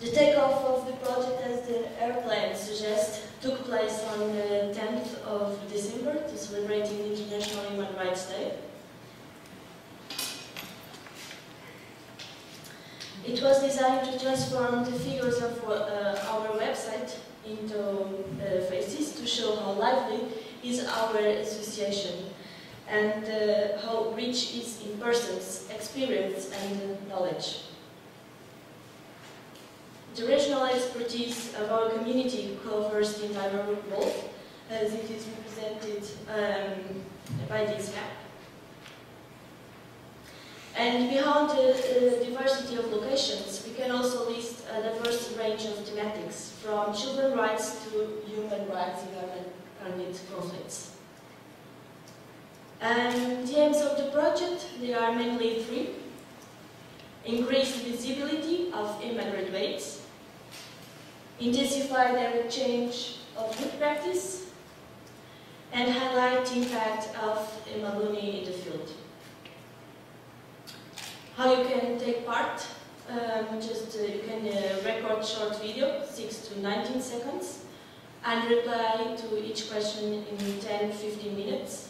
The takeoff of the project, as the airplane suggests, took place on the 10th of December to celebrating International Human Rights Day. It was designed to transform the figures of our website into faces to show how lively is our association and how rich is in persons, experience and knowledge. The regional expertise of our community covers the entire world, as it is represented by this map. And beyond the diversity of locations, we can also list a diverse range of thematics, from children's rights to human rights in armed conflicts. And the aims of the project, they are mainly three: increase the visibility of E.MA graduates, intensify their exchange of good practice, and highlight the impact of E.MAlumni in the field. How you can take part? You can record short video, 6 to 19 seconds, and reply to each question in 10-15 minutes.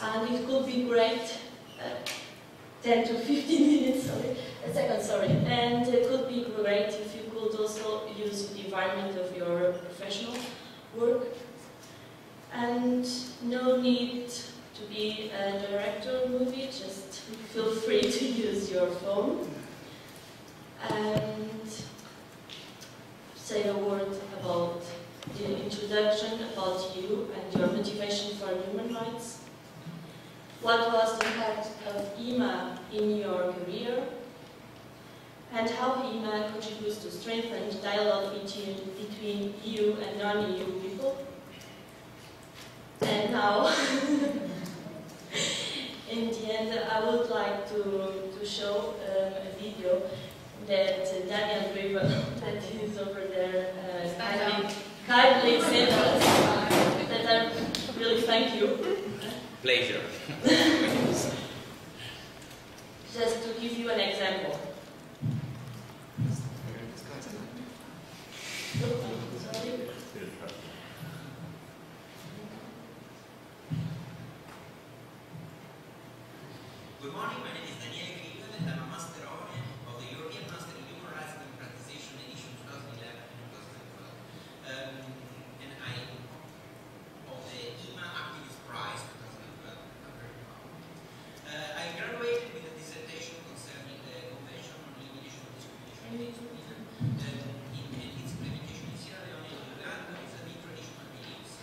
And it could be great, 10 to 15 minutes, sorry. And it could be great if you could also use the environment of your professional work. And no need to be a director of a movie, just feel free to use your phone and say a word about the introduction, about you and your motivation for human rights. What was the impact of E.MA in your career? And how E.MA contributes to strengthen the dialogue between you and non-EU people? And now, in the end, I would like to show a video that Daniel Grivel, that is over there, kindly sent us, that I really thank you. Pleasure. Just to give you an example. Sorry. Good morning, my name is Daniele Grivel and I'm a Master Owner of the European Master in Human Rights Democratization Edition 2011 and 2012. And I of the E.MA Activist Prize 2012. I'm very proud. I graduated with a dissertation concerning the Convention on Elimination of Discrimination in its implementation in Sierra Leone and Uganda with the traditional beliefs.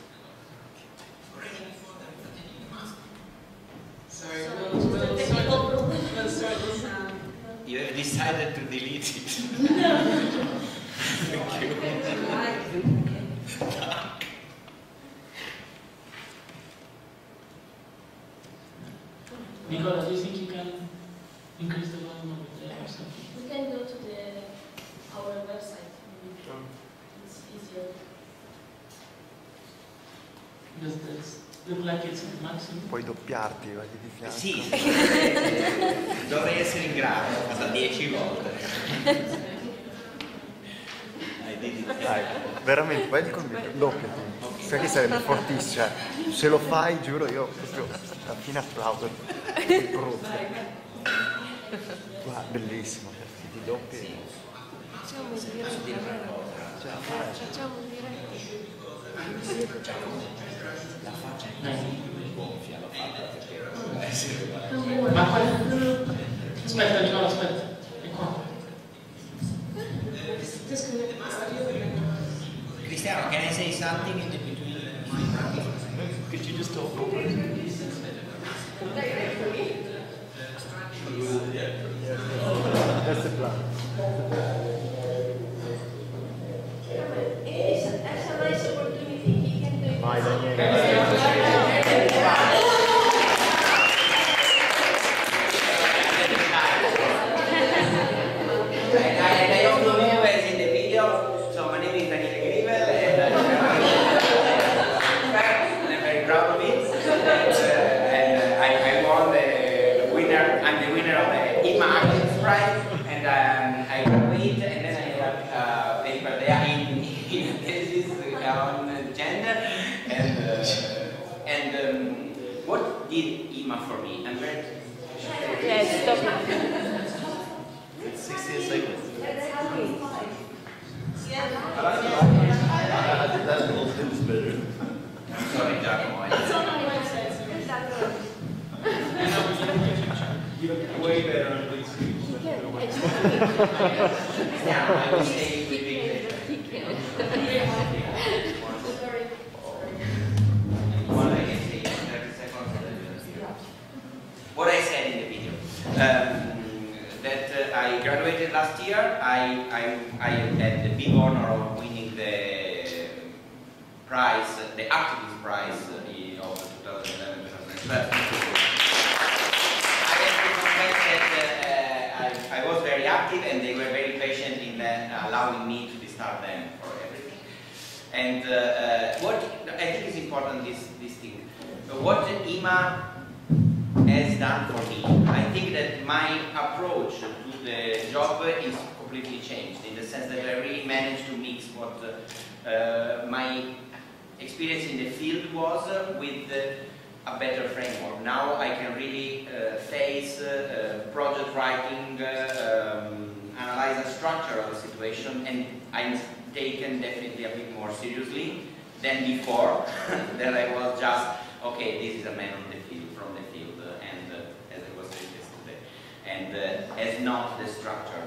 Already before attending the master. Sorry, Technical start this. You have decided to delete it. Thank you. Nicola, do you think you can increase the volume of it or something? We can go to our website. It's easier. Does this look like it's at maximum? Puoi doppiarti, vedi di fianco. Sì, dovrei essere in grado, cosa 10 volte. Dai, veramente, vai con me, doppiati. Sai che sarebbe fortissimo, cioè, se lo fai, giuro, io proprio alla fine applaudo. Che brutto. Guarda, bellissimo, se ti doppi. Facciamo un diretto. La faccia è gonfia, l'ho fatta per essere Ma aspetta, Nicola, aspetta. È qua. Cristiano, can I say something in the between? Could you just talk over? That's the plan. It's a nice opportunity. He can do it. Vai, Daniele. I don't know who is in the video, so my name is Daniele Grivel and I'm very proud of it. And I won And what did E.MA for me? I'm very... Yes, stop. It's 16 seconds. That is better. I'm sorry, Giacomo. It's on our website. Way better on this. Yeah, I will say it will be what I can say in 30 seconds. What I said in the video. That I graduated last year. I had the big honor of winning the prize, the activist prize of 2011-2012. I was very active, and they were very patient in allowing me to start them for everything. And what I think is important is this thing. What E.MA has done for me, I think that my approach to the job is completely changed, in the sense that I really managed to mix what my experience in the field was with a better framework. Now I can really face project writing, analyze the structure of the situation, and I'm taken definitely a bit more seriously than before, that I was just, okay, this is a man on the field, from the field, and as I was saying yesterday, and as not the structure,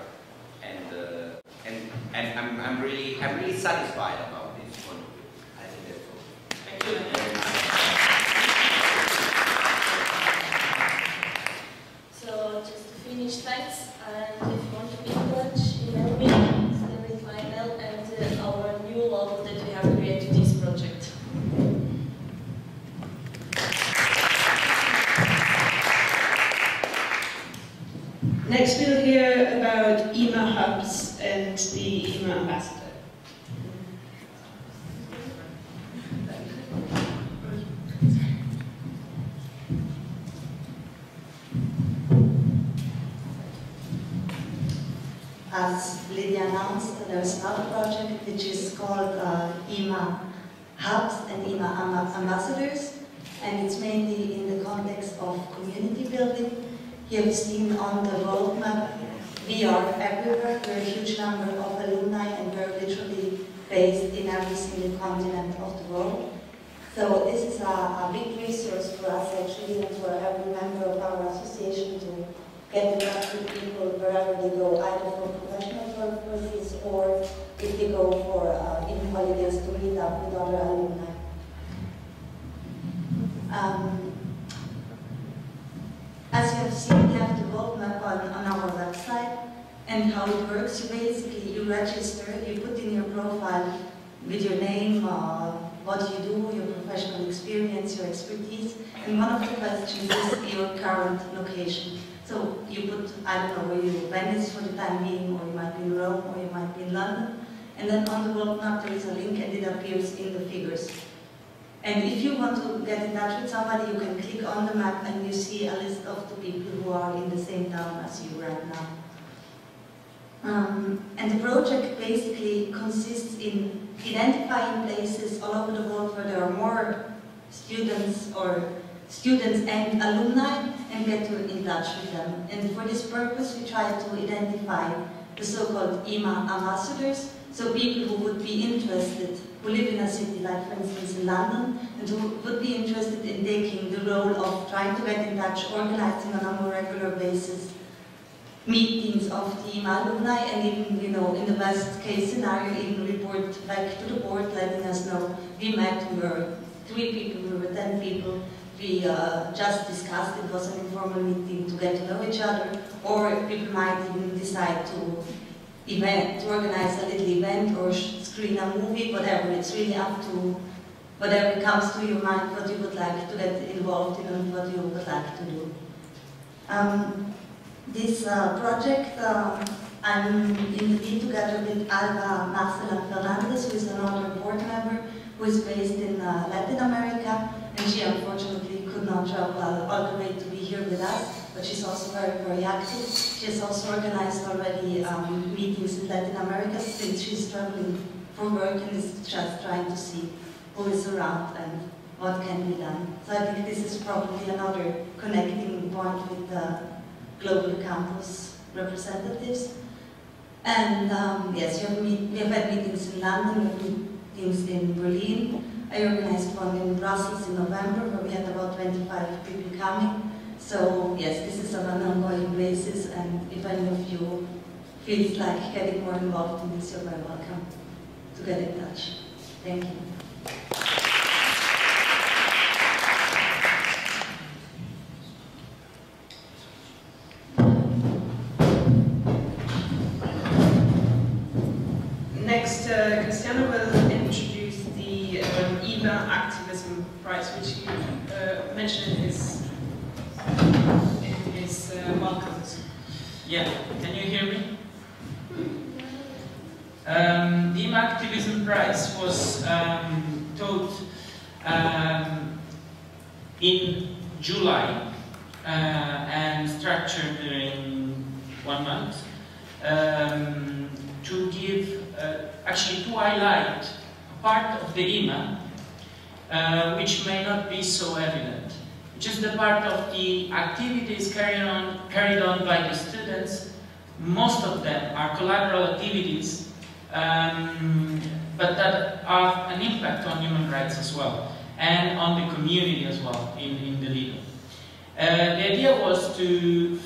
and I'm really satisfied about this point of view. I think that's all. Thank you very much. So just to finish, thanks. And if you want to be in touch, email me, send me my email, and our new logo that we have created this project. Next we'll hear about E.MA hubs and the E.MA ambassador. As Lydia announced, there's another project which is called E.MA Hubs and E.MA Ambassadors, and it's mainly in the context of community building. You have seen on the world map, we are everywhere. We're a huge number of alumni, and we're literally based in every single continent of the world. So this is a big resource for us actually, and for every member of our association to get in touch with people wherever they go, either for professional purposes or if they go for even holidays to meet up with other alumni. As you have seen, we have the world map on our website, and how it works. You basically, you register, you put in your profile with your name, what you do, your professional experience, your expertise, and one of the questions is your current location. So you put, I don't know, where you Venice for the time being, or you might be in Rome, or you might be in London, and then on the world map there is a link and it appears in the figures. And if you want to get in touch with somebody, you can click on the map and you see a list of the people who are in the same town as you right now. And the project basically consists in identifying places all over the world where there are more students and alumni, and get in touch with them. And for this purpose, we try to identify the so-called E.MA ambassadors, so people who would be interested, who live in a city like, for instance, in London, and who would be interested in taking the role of trying to get in touch, organizing on a more regular basis meetings of the E.MAlumni, and even, you know, in the best case scenario, even report back to the board, letting us know we met, we were 3 people, we were 10 people, we just discussed, it was an informal meeting to get to know each other, or people might even decide to organize a little event or screen a movie, whatever. It's really up to whatever comes to your mind, what you would like to get involved in and what you would like to do. This project, I'm in the lead together with Alba Marcela Fernandez, who is another board member, who is based in Latin America, and she unfortunately could not travel all the way to be here with us, but she's also very, very active. She has also organized already meetings in Latin America, since she's traveling for work and is just trying to see who is around and what can be done. So I think this is probably another connecting point with the global campus representatives. And yes, we have had meetings in London, we have meetings in Berlin. I organized one in Brussels in November where we had about 25 people coming. So yes, this is on an ongoing basis, and if any of you feels like getting more involved in this, you're very welcome to get in touch. Thank you. Next, Cristiano will introduce the E.MA Activism Prize, which you mentioned in his welcomes. Yeah, can you hear me? The E.MA Activism Prize was taught in July and structured during 1 month to give, actually to highlight a part of the E.MA which may not be so evident, which is the part of the activities carried on by the students. Most of them are collateral activities, but that have an impact on human rights as well, and on the community as well in the Lido. The idea was to,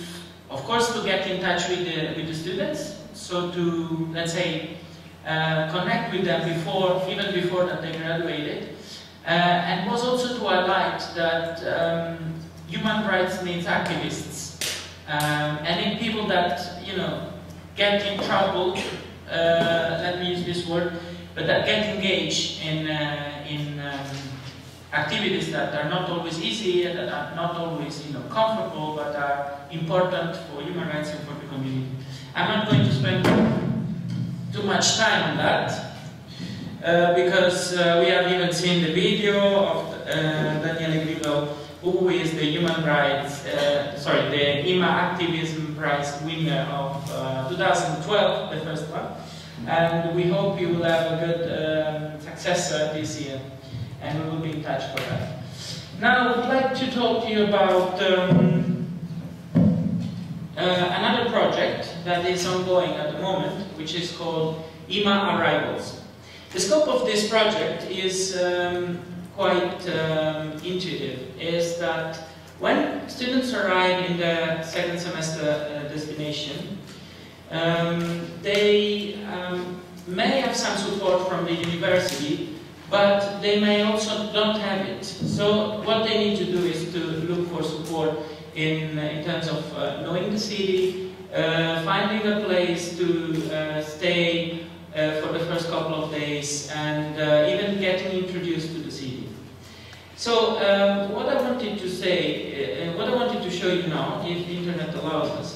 of course, to get in touch with the students, so to, let's say, connect with them even before that they graduated, and was also to highlight that human rights needs activists, and in people that, you know, get in trouble, let me use this word, but that get engaged in activities that are not always easy, and that are not always, you know, comfortable, but are important for human rights and for the community. I'm not going to spend too much time on that, because we have even seen the video of Daniele Grillo, who is the human rights, the E.MA Activism Prize winner of 2012, the first one. And we hope you will have a good successor this year, and we will be in touch for that. Now I would like to talk to you about another project that is ongoing at the moment, which is called E.MA Arrivals. The scope of this project is quite intuitive, is that when students arrive in the second semester destination, they may have some support from the university, but they may also don't have it. So what they need to do is to look for support in terms of knowing the city, finding a place to stay for the first couple of days, and even getting introduced to the city. So what I wanted to say, what I wanted to show you now, if the internet allows us,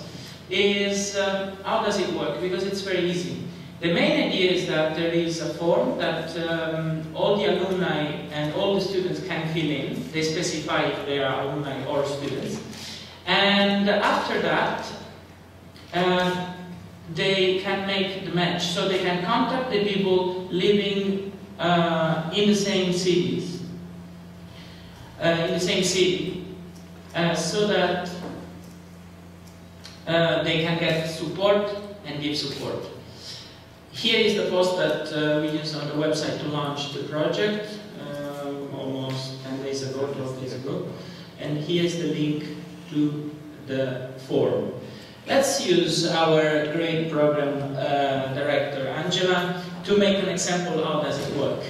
is how does it work, because it's very easy. The main idea is that there is a form that all the alumni and all the students can fill in. They specify if they are alumni or students. And after that, they can make the match. So they can contact the people living in the same cities, in the same city, so that they can get support and give support. Here is the post that we used on the website to launch the project almost 10 days ago, 12 days ago. And here's the link to the forum. Let's use our great program director, Angela, to make an example how does it work.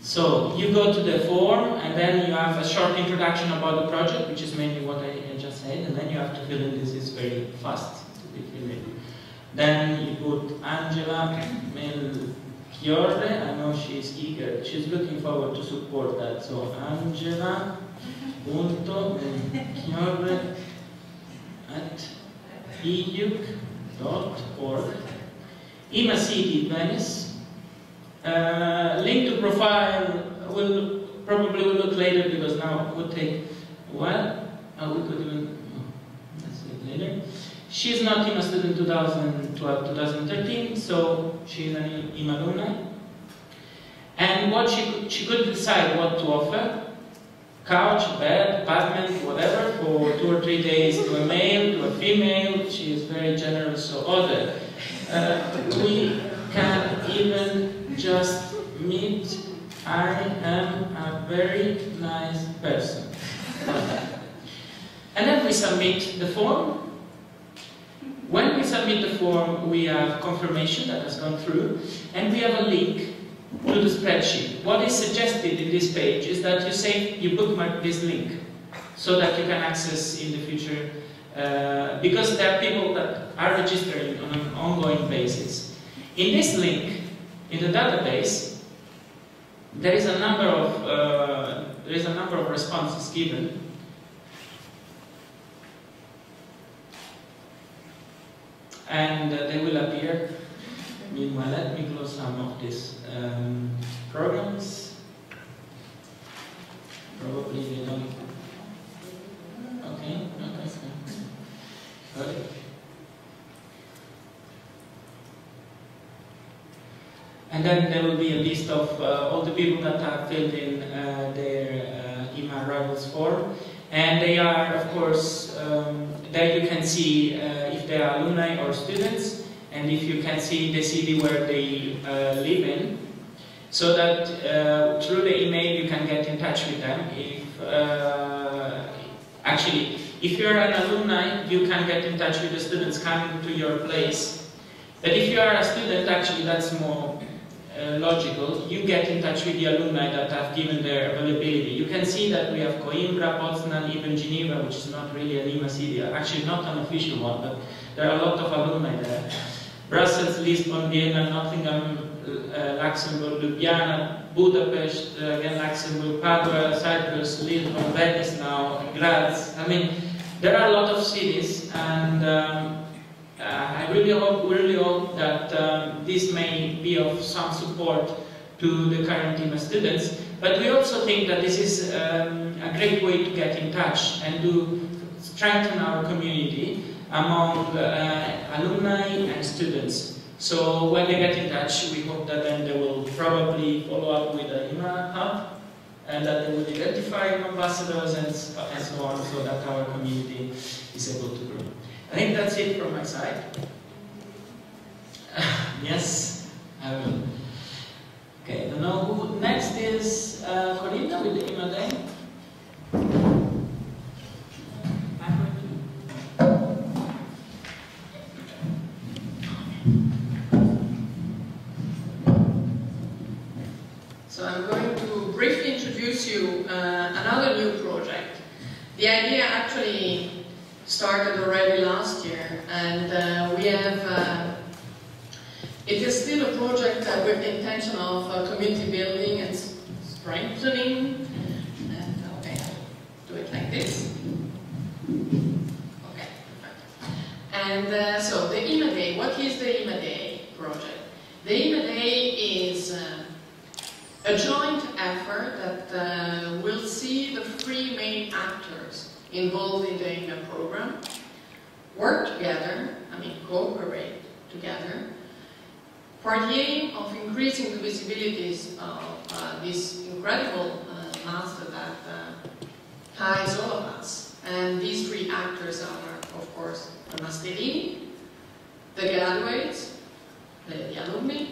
So you go to the forum, and then you have a short introduction about the project, which is mainly what I just said, and then you have to fill in. This is very fast to be filled in. Then you put Angela Melchiorre. I know she's eager. She's looking forward to support that. So Angela Melchiorre at euc.org. E.MA City, Venice. Link to profile will probably look later, because now it would take a while. We could even, let's see it later. She's not E.MA student 2012-2013, so she's an E.MAlumni. And what she could decide what to offer. Couch, bed, apartment, whatever, for 2 or 3 days to a male, to a female. She is very generous, so order. We can even just meet. I am a very nice person. And then we submit the form. When we submit the form, we have confirmation that has gone through, and we have a link to the spreadsheet. What is suggested in this page is that you bookmark this link so that you can access in the future, because there are people that are registering on an ongoing basis. In this link, in the database, there is a number of responses given. And they will appear. Meanwhile, let me close some of these programs. Probably they don't. Okay. Good. And then there will be a list of all the people that have filled in their E.MA Rivals form. And they are, of course, there you can see if they are alumni or students, and if you can see the city where they live in, so that through the email you can get in touch with them. Actually, if you are an alumni, you can get in touch with the students coming to your place. But if you are a student, actually that's more logical. You get in touch with the alumni that have given their availability. You can see that we have Coimbra, Poznan, even Geneva, which is not really an E.MA city, actually not an official one, but there are a lot of alumni there. Brussels, Lisbon, Vienna, Nottingham, Luxembourg, Ljubljana, Budapest, again Luxembourg, Padua, Cyprus, Lisbon, Venice now, Graz. I mean, there are a lot of cities, and I really hope that this may be of some support to the current E.MA students, but we also think that this is a great way to get in touch and to strengthen our community among alumni and students. So when they get in touch, we hope that then they will probably follow up with the E.MA hub, and that they will identify ambassadors and so on, so that our community is able to grow. I think that's it from my side. Yes, I will. Okay, I don't know who next is Corinna with the E.MA Day. So I'm going to briefly introduce you another new project. The idea actually started already last year, and we have, it is still a project with the intention of community building and strengthening. And okay, do it like this. Okay, perfect. And so the E.MA Day, what is the E.MA Day project? The E.MA Day is a joint effort that will see the 3 main actors involved in the E.MA program work together, cooperate together, for the aim of increasing the visibilities of this incredible master that ties all of us. And these 3 actors are, of course, the Masterini, the graduates, the alumni,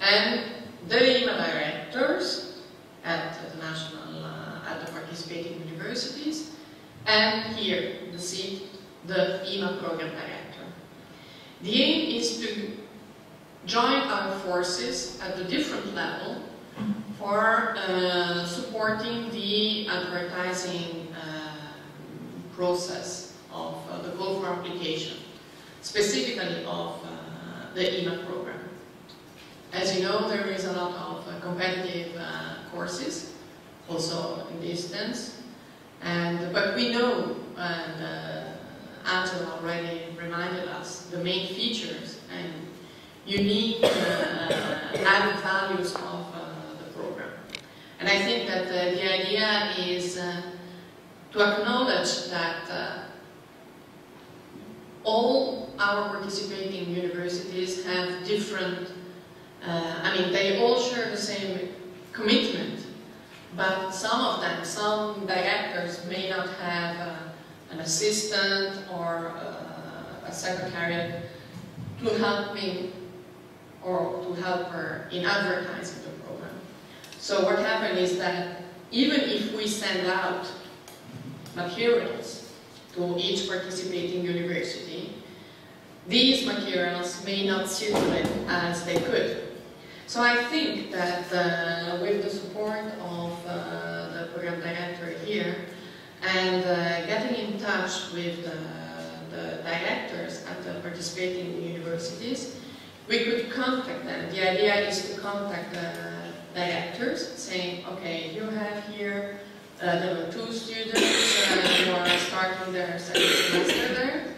and the E.MA directors at the national, at the participating universities, and here, the seat, the E.MA program director. The aim is to join our forces at a different level for supporting the advertising process of the call for application, specifically of the E.MA program. As you know, there is a lot of competitive courses, also in distance, but we know, and Angela already reminded us, the main features and unique added values of the program. And I think that the idea is to acknowledge that all our participating universities have different, they all share the same commitment, but some directors may not have an assistant or a secretary to help me or to help her in advertising the program. So what happened is that even if we send out materials to each participating university, these materials may not circulate as they could. So I think that with the support of the program director here and getting in touch with the directors at the participating universities, we could contact them. The idea is to contact the directors saying, okay, you have here there were 2 students who are starting their second semester there.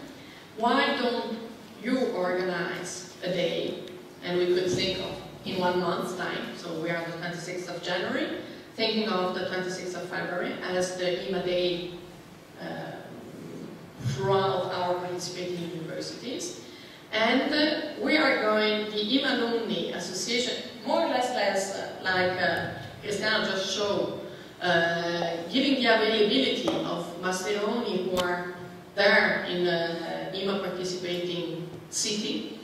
Why don't you organize a day? And we could think of in 1 month's time, so we are on the 26th of January, thinking of the 26th of February as the E.MA Day throughout our participating universities. And we are going, the E.MAlumni Association, more or less like Cristiano just showed, giving the availability of Masteroni who are there in the E.MA participating city,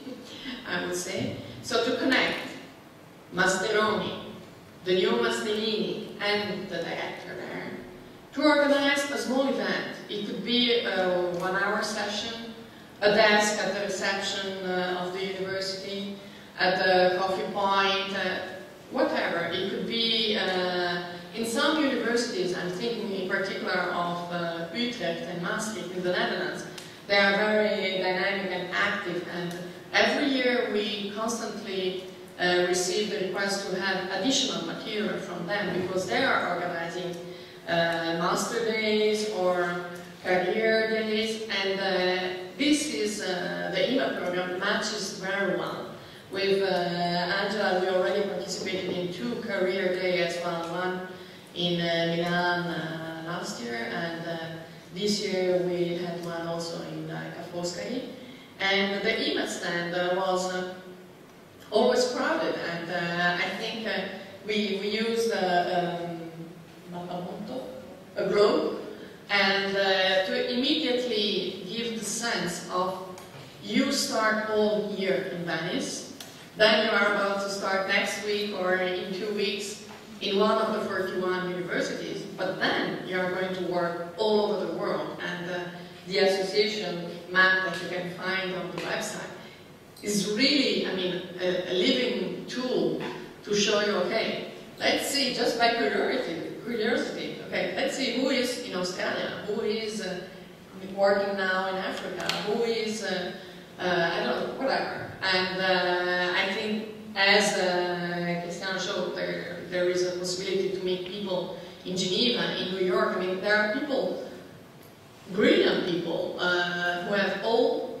I would say. So to connect Masteroni, the new Mastellini, and the director there, to organize a small event. It could be a 1-hour session, a desk at the reception of the university, at the coffee point, whatever. It could be in some universities, I'm thinking in particular of Utrecht and Maastricht in the Netherlands. They are very dynamic and active, and every year we constantly receive the request to have additional material from them because they are organizing master days or career days, and this is the E.MA program matches very well with Angela. We already participated in 2 career days as well, one in Milan last year, and this year we had one also in Kafovskaya. And the E.MA stand was always crowded, and I think we used a globe, and to immediately give the sense of you start all year in Venice, then you are about to start next week or in 2 weeks in one of the 41 universities, but then you are going to work all over the world, and the association map that you can find on the website is really, I mean, a living tool to show you, okay, let's see, just by curiosity, okay, let's see who is in Australia, who is working now in Africa, who is, I don't know, whatever. And I think, as Cristiano showed, there is a possibility to meet people in Geneva, in New York. I mean, there are people, brilliant people, who have all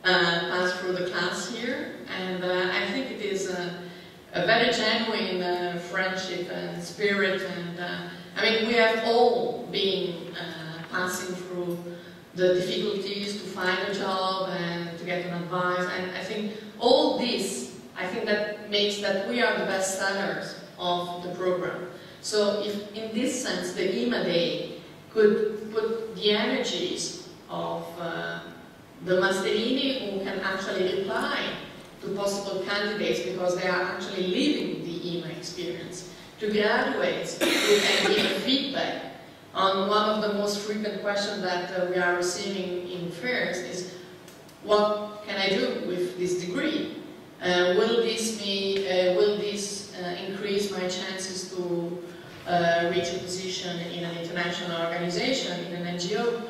passed through the class here, and I think it is a very genuine friendship and spirit, and I mean, we have all been passing through the difficulties to find a job and to get an advice, and I think all this, I think that makes that we are the best sellers of the program. So if in this sense the E.MA Day could put the energies of the Mastellini who can actually reply to possible candidates because they are actually living the E.MA experience, to graduates who can give feedback on one of the most frequent questions that we are receiving in fairs is, what can I do with this degree? Will this increase my chances to reach a position in an international organization, in an NGO?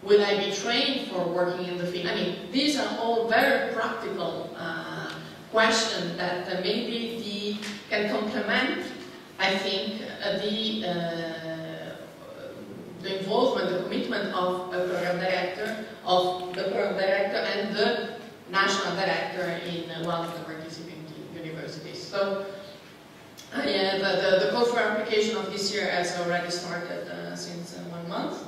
Will I be trained for working in the field? I mean, these are all very practical questions that maybe can complement, I think, the involvement, the commitment of a program director, and the national director in one of the participating universities. So, the call for application of this year has already started since 1 month,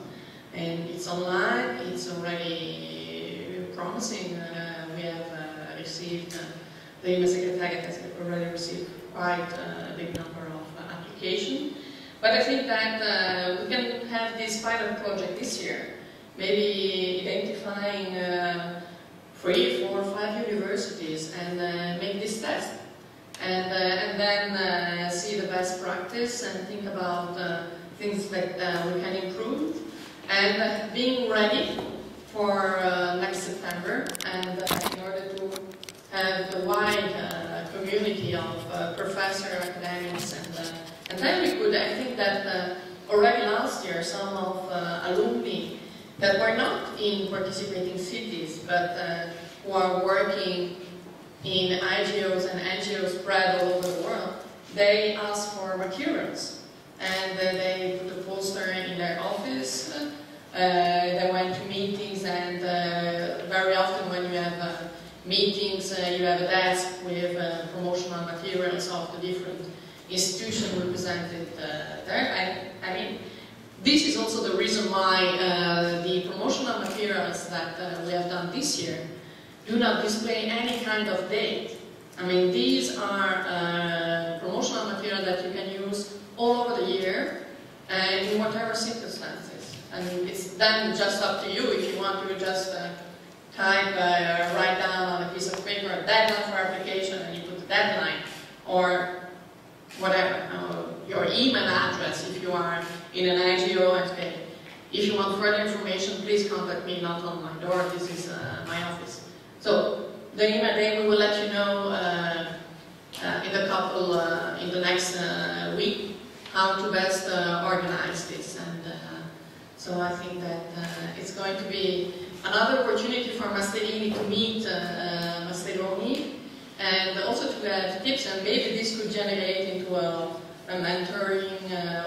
and it's online. It's already promising. We have received, the E.MA Secretariat has already received quite a big number of applications. But I think that we can have this pilot project this year, maybe identifying 3, 4, 5 universities and make this test. And then see the best practice and think about things that we can improve. And being ready for next September, and in order to have the wide community of professors, academics, and then we could, I think that already last year some of alumni that were not in participating cities, but who are working in IGOs and NGOs spread all over the world, they asked for materials. And they put a poster in their office, they went to meetings, and very often when you have meetings, you have a desk with promotional materials of the different institutions represented there. I mean, this is also the reason why the promotional materials that we have done this year do not display any kind of date. I mean, these are promotional material that you can use all over the year and in whatever circumstances. And it's then just up to you if you want to just type, write down on a piece of paper a deadline for application and you put the deadline, or whatever, your email address if you are in an NGO, and say, if you want further information, please contact me, not on my door, this is my office. So the E.MA Day, we will let you know in the next week how to best organize this. And so I think that it's going to be another opportunity for Masterini to meet Masteroni, and also to have tips, and maybe this could generate into a mentoring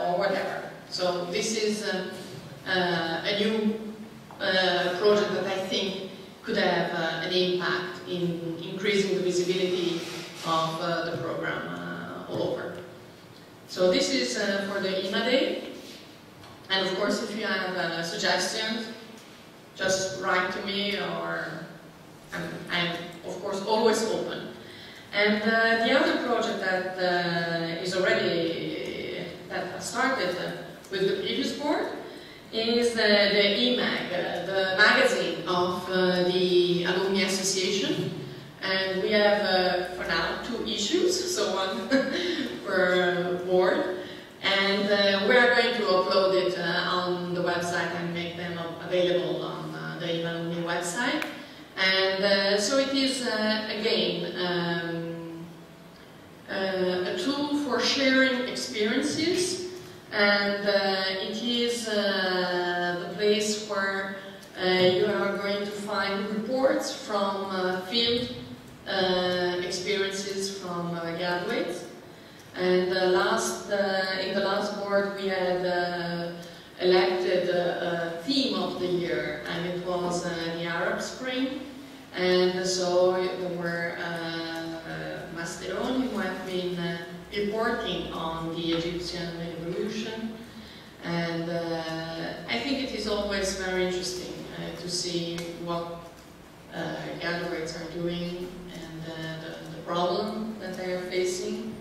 or whatever. So this is a new project that I think could have an impact in increasing the visibility of the program all over. So this is for the E.MA Day. And of course, if you have suggestions, just write to me, or I'm of course always open. And the other project that is already that started with the previous board is the E.MAG, the magazine of the Alumni Association. And we have, for now, 2 issues, so one per board. And we are going to upload it on the website and make them available on the E.MAlumni website. And so it is, again, a tool for sharing experiences, and it is the place where you are going to find reports from field experiences from graduates. And in the last board we had elected a theme of the year, and it was the Arab Spring. And so there were Masteroni who have been reporting on the Egyptian revolution, and I think it is always very interesting to see what graduates are doing, and the problem that they are facing,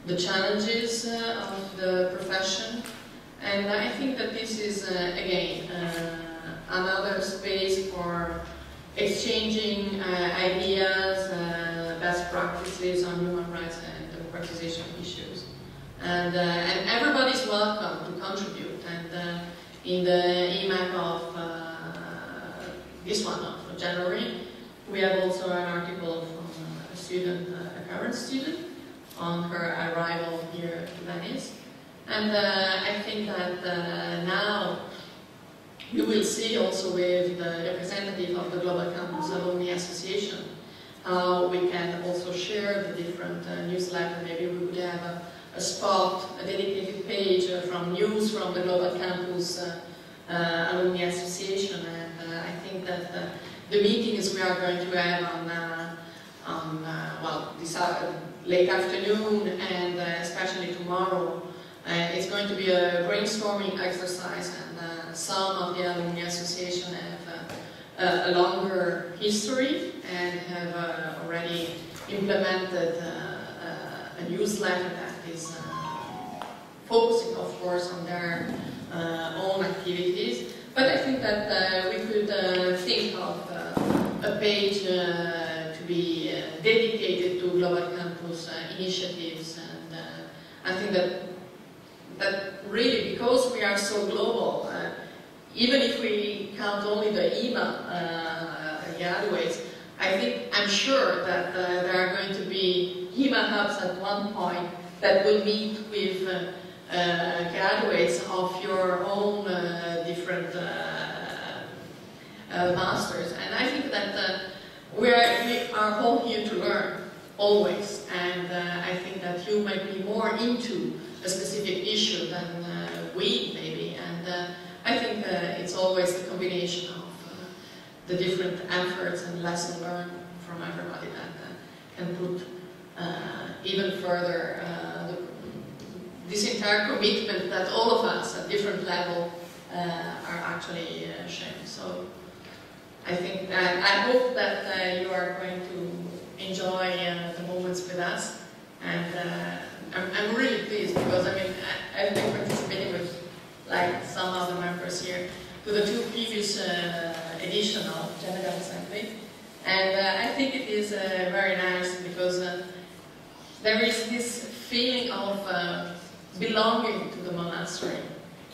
the challenges of the profession. And I think that this is, again, another space for exchanging ideas, best practices on human rights and democratization issues. And everybody's welcome to contribute. And in the E.MA of this one of January, we have also an article from a student, a current student, on her arrival here to Venice. And I think that now you will see also with the representative of the Global Campus Alumni Association how we can also share the different newsletters. Maybe we would have a spot, a dedicated page from news from the Global Campus Alumni Association. And I think that the meetings we are going to have on well, this late afternoon, and especially tomorrow, it's going to be a brainstorming exercise, and some of the Alumni Association have a longer history and have already implemented a newsletter that is focusing, of course, on their own activities. But I think that we could think of a page to be dedicated to Global Campus initiatives, and I think that really, because we are so global, even if we count only the E.MA graduates, I'm sure that there are going to be E.MA hubs at one point that will meet with graduates of your own different masters. And I think that we are all here to learn, always. And I think that you might be more into a specific issue than we, maybe. And I think it's always the combination of the different efforts and lessons learned from everybody that can put even further this entire commitment that all of us at different level are actually sharing. So I think that I hope that you are going to enjoy the moments with us, and I'm really pleased because I've been participating with like some other members here to the two previous edition of General Assembly, and I think it is very nice because there is this feeling of belonging to the monastery,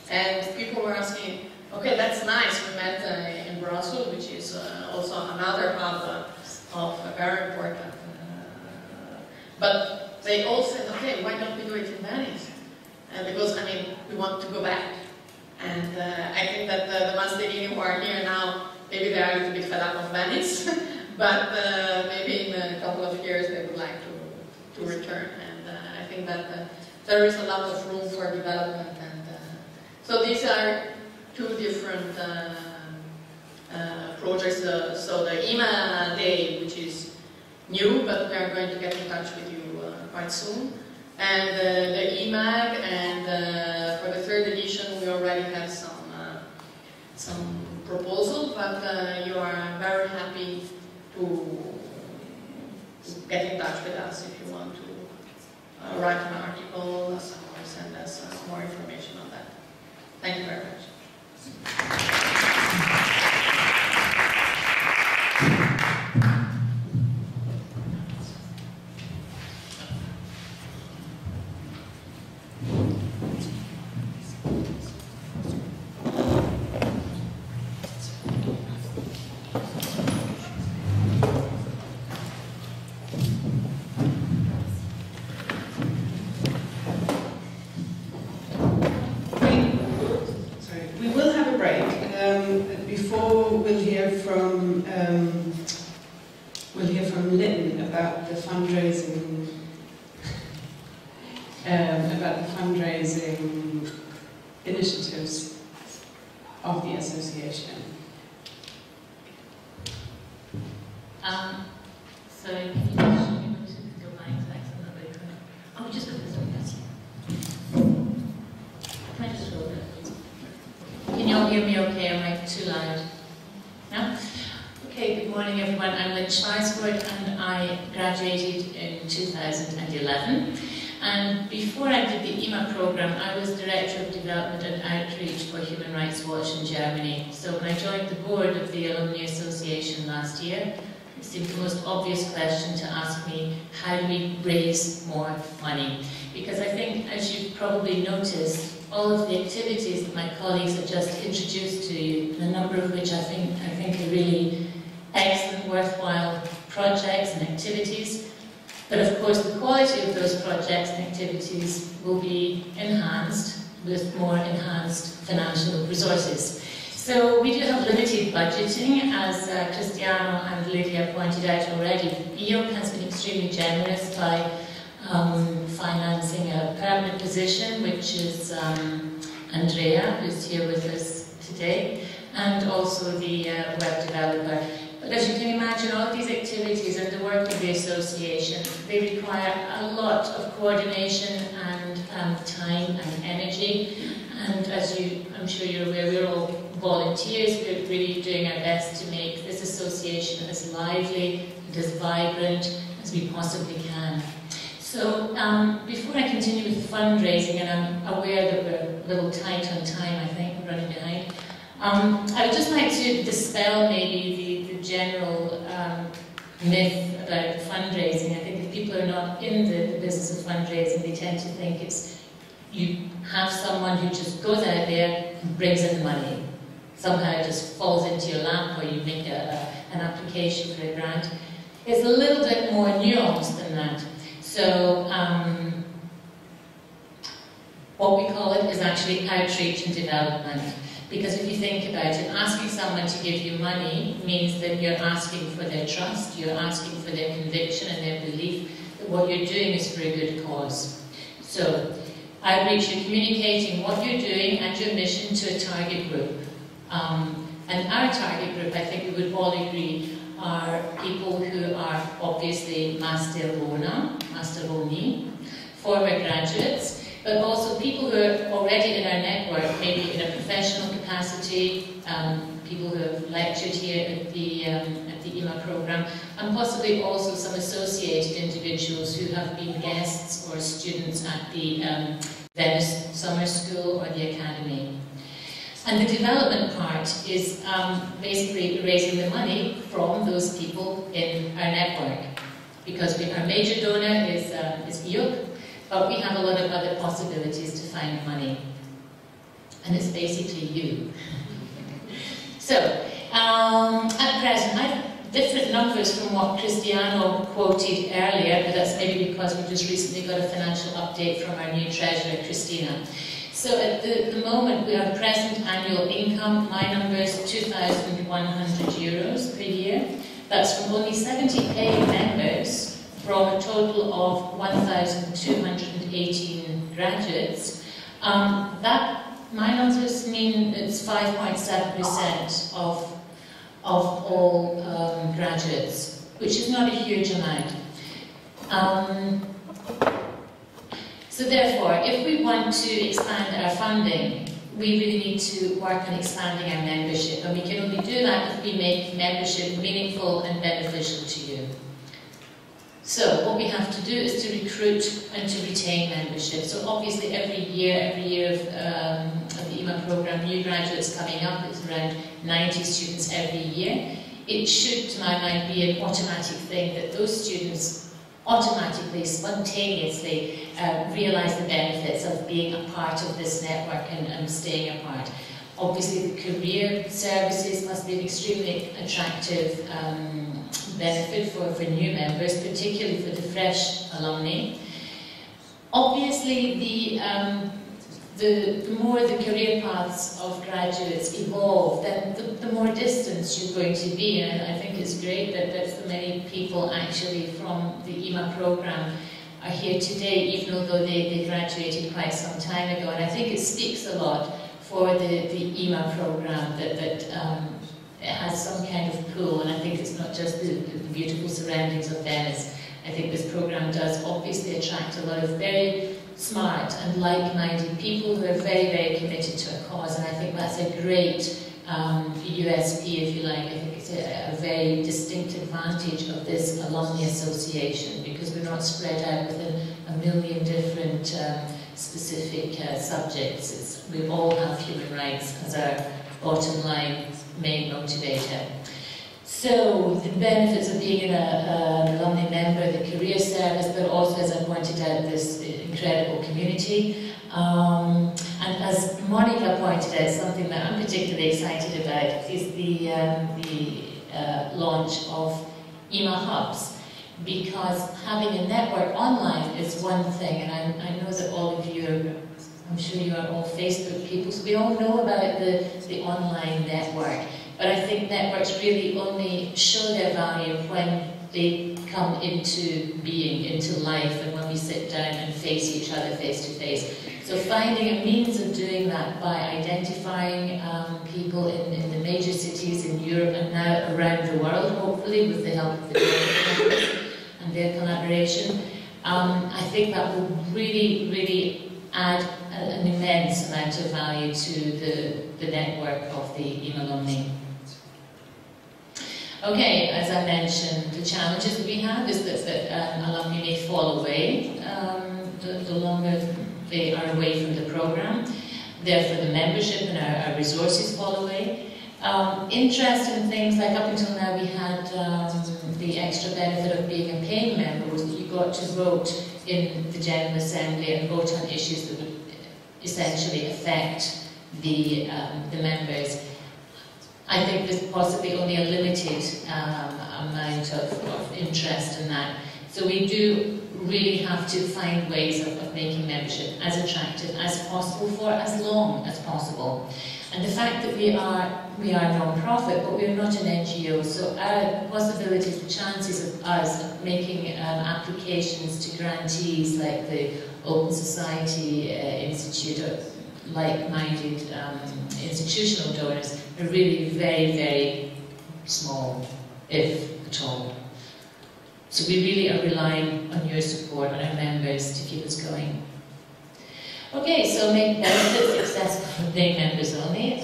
and people were asking, okay, that's nice, we met in Brussels, which is also another hub of very important, but they all said, okay, why don't we do it in Venice? Because, we want to go back. And I think that the Masterini who are here now, maybe they are a little bit fed up of Venice, but maybe in a couple of years they would like to return. And I think that there is a lot of room for development. And so these are two different projects. So the E.MA Day, which is new, but we are going to get in touch with you quite soon. And the E.MAG, and for the third edition we already have some proposal, but you are very happy to get in touch with us if you want to write an article or send us more information on that. Thank you very much. Initiatives of the association. So can you just show me what you go by exactly on the way? Oh, just put this on, yes. Can I just roll it? Can you all hear me okay? Am I too loud? No? Okay, good morning everyone. I'm Lynn Schweisford and I graduated in 2011. And before I did the E.MA program, I was Director of Development and Outreach for Human Rights Watch in Germany. So when I joined the board of the Alumni Association last year, it seemed the most obvious question to ask me, how do we raise more money? Because I think, as you've probably noticed, all of the activities that my colleagues have just introduced to you, a number of which I think are really excellent, worthwhile projects and activities. But of course, the quality of those projects and activities will be enhanced with more enhanced financial resources. So we do have limited budgeting, as Cristiano and Lydia pointed out already. EOP has been extremely generous by financing a permanent position, which is Andrea, who's here with us today, and also the web developer. But as you can imagine, all of these activities and the work of the association, they require a lot of coordination and time and energy. And as I'm sure you're aware, we're all volunteers. We're really doing our best to make this association as lively and as vibrant as we possibly can. So before I continue with the fundraising, and I'm aware that we're a little tight on time, I think, we're running behind, I would just like to dispel maybe the general myth about fundraising. I think if people are not in the business of fundraising, they tend to think it's you have someone who just goes out there and brings in money. Somehow it just falls into your lap, or you make an application for a grant. It's a little bit more nuanced than that. So what we call it is actually outreach and development. Because if you think about it, asking someone to give you money means that you're asking for their trust, you're asking for their conviction and their belief that what you're doing is for a good cause. So, outreach, you're communicating what you're doing and your mission to a target group. And our target group, I think we would all agree, are people who are obviously E.MAlumni, former graduates, but also people who are already in our network, maybe in a professional capacity, people who have lectured here at the E.MA program, and possibly also some associated individuals who have been guests or students at the Venice Summer School or the Academy. And the development part is basically raising the money from those people in our network. Because our major donor is E.MA, but we have a lot of other possibilities to find money. And it's basically you. So, at present, I have different numbers from what Cristiano quoted earlier, but that's maybe because we just recently got a financial update from our new treasurer, Christina. So at the moment, we have present annual income, my number is €2,100 per year. That's from only 70 paying members, from a total of 1,218 graduates. My numbers mean it's 5.7% of all graduates, which is not a huge amount. So therefore, if we want to expand our funding, we really need to work on expanding our membership, and we can only do that if we make membership meaningful and beneficial to you. So what we have to do is to recruit and to retain membership. So obviously every year of the E.MA program, new graduates coming up, it's around 90 students every year. It should, to my mind, be an automatic thing that those students automatically, spontaneously realise the benefits of being a part of this network and staying a part. Obviously the career services must be an extremely attractive benefit for new members, particularly for the fresh alumni. Obviously the more the career paths of graduates evolve, then the more distance you're going to be. And I think it's great that so many people actually from the E.MA program are here today, even though they graduated quite some time ago. And I think it speaks a lot for the E.MA program that it has some kind of pull. And I think it's not just the beautiful surroundings of Venice. I think this program does obviously attract a lot of very smart and like-minded people who are very, very committed to a cause, and I think that's a great USP, if you like. I think it's a very distinct advantage of this alumni association, because we're not spread out within a million different specific subjects. We all have human rights as our bottom line main motivator. So, the benefits of being an alumni member, the career service, but also, as I pointed out, this incredible community. And as Monica pointed out, something that I'm particularly excited about is the launch of E.MA hubs. Because having a network online is one thing, and I know that all of you are, I'm sure you are all Facebook people, so we all know about the online network. But I think networks really only show their value when they come into being, into life, and when we sit down and face each other face to face. So finding a means of doing that by identifying people in the major cities in Europe and now around the world, hopefully with the help of the government and their collaboration, I think that will really, really add an immense amount of value to the network of the E.MAlumni. Okay, as I mentioned, the challenges that we have is that alumni may fall away the longer they are away from the program. Therefore, the membership and our resources fall away. Interest in things like up until now we had the extra benefit of being a paying member was that you got to vote in the General Assembly and vote on issues that would essentially affect the members. I think there's possibly only a limited amount of interest in that. So we do really have to find ways of making membership as attractive as possible for as long as possible. And the fact that we are non-profit, but we're not an NGO, so our possibilities, the chances of us making applications to grantees like the Open Society Institute or like-minded institutional donors are really very, very small, if at all. So we really are relying on your support, on our members, to keep us going. Okay, so make benefits accessible for paying members only.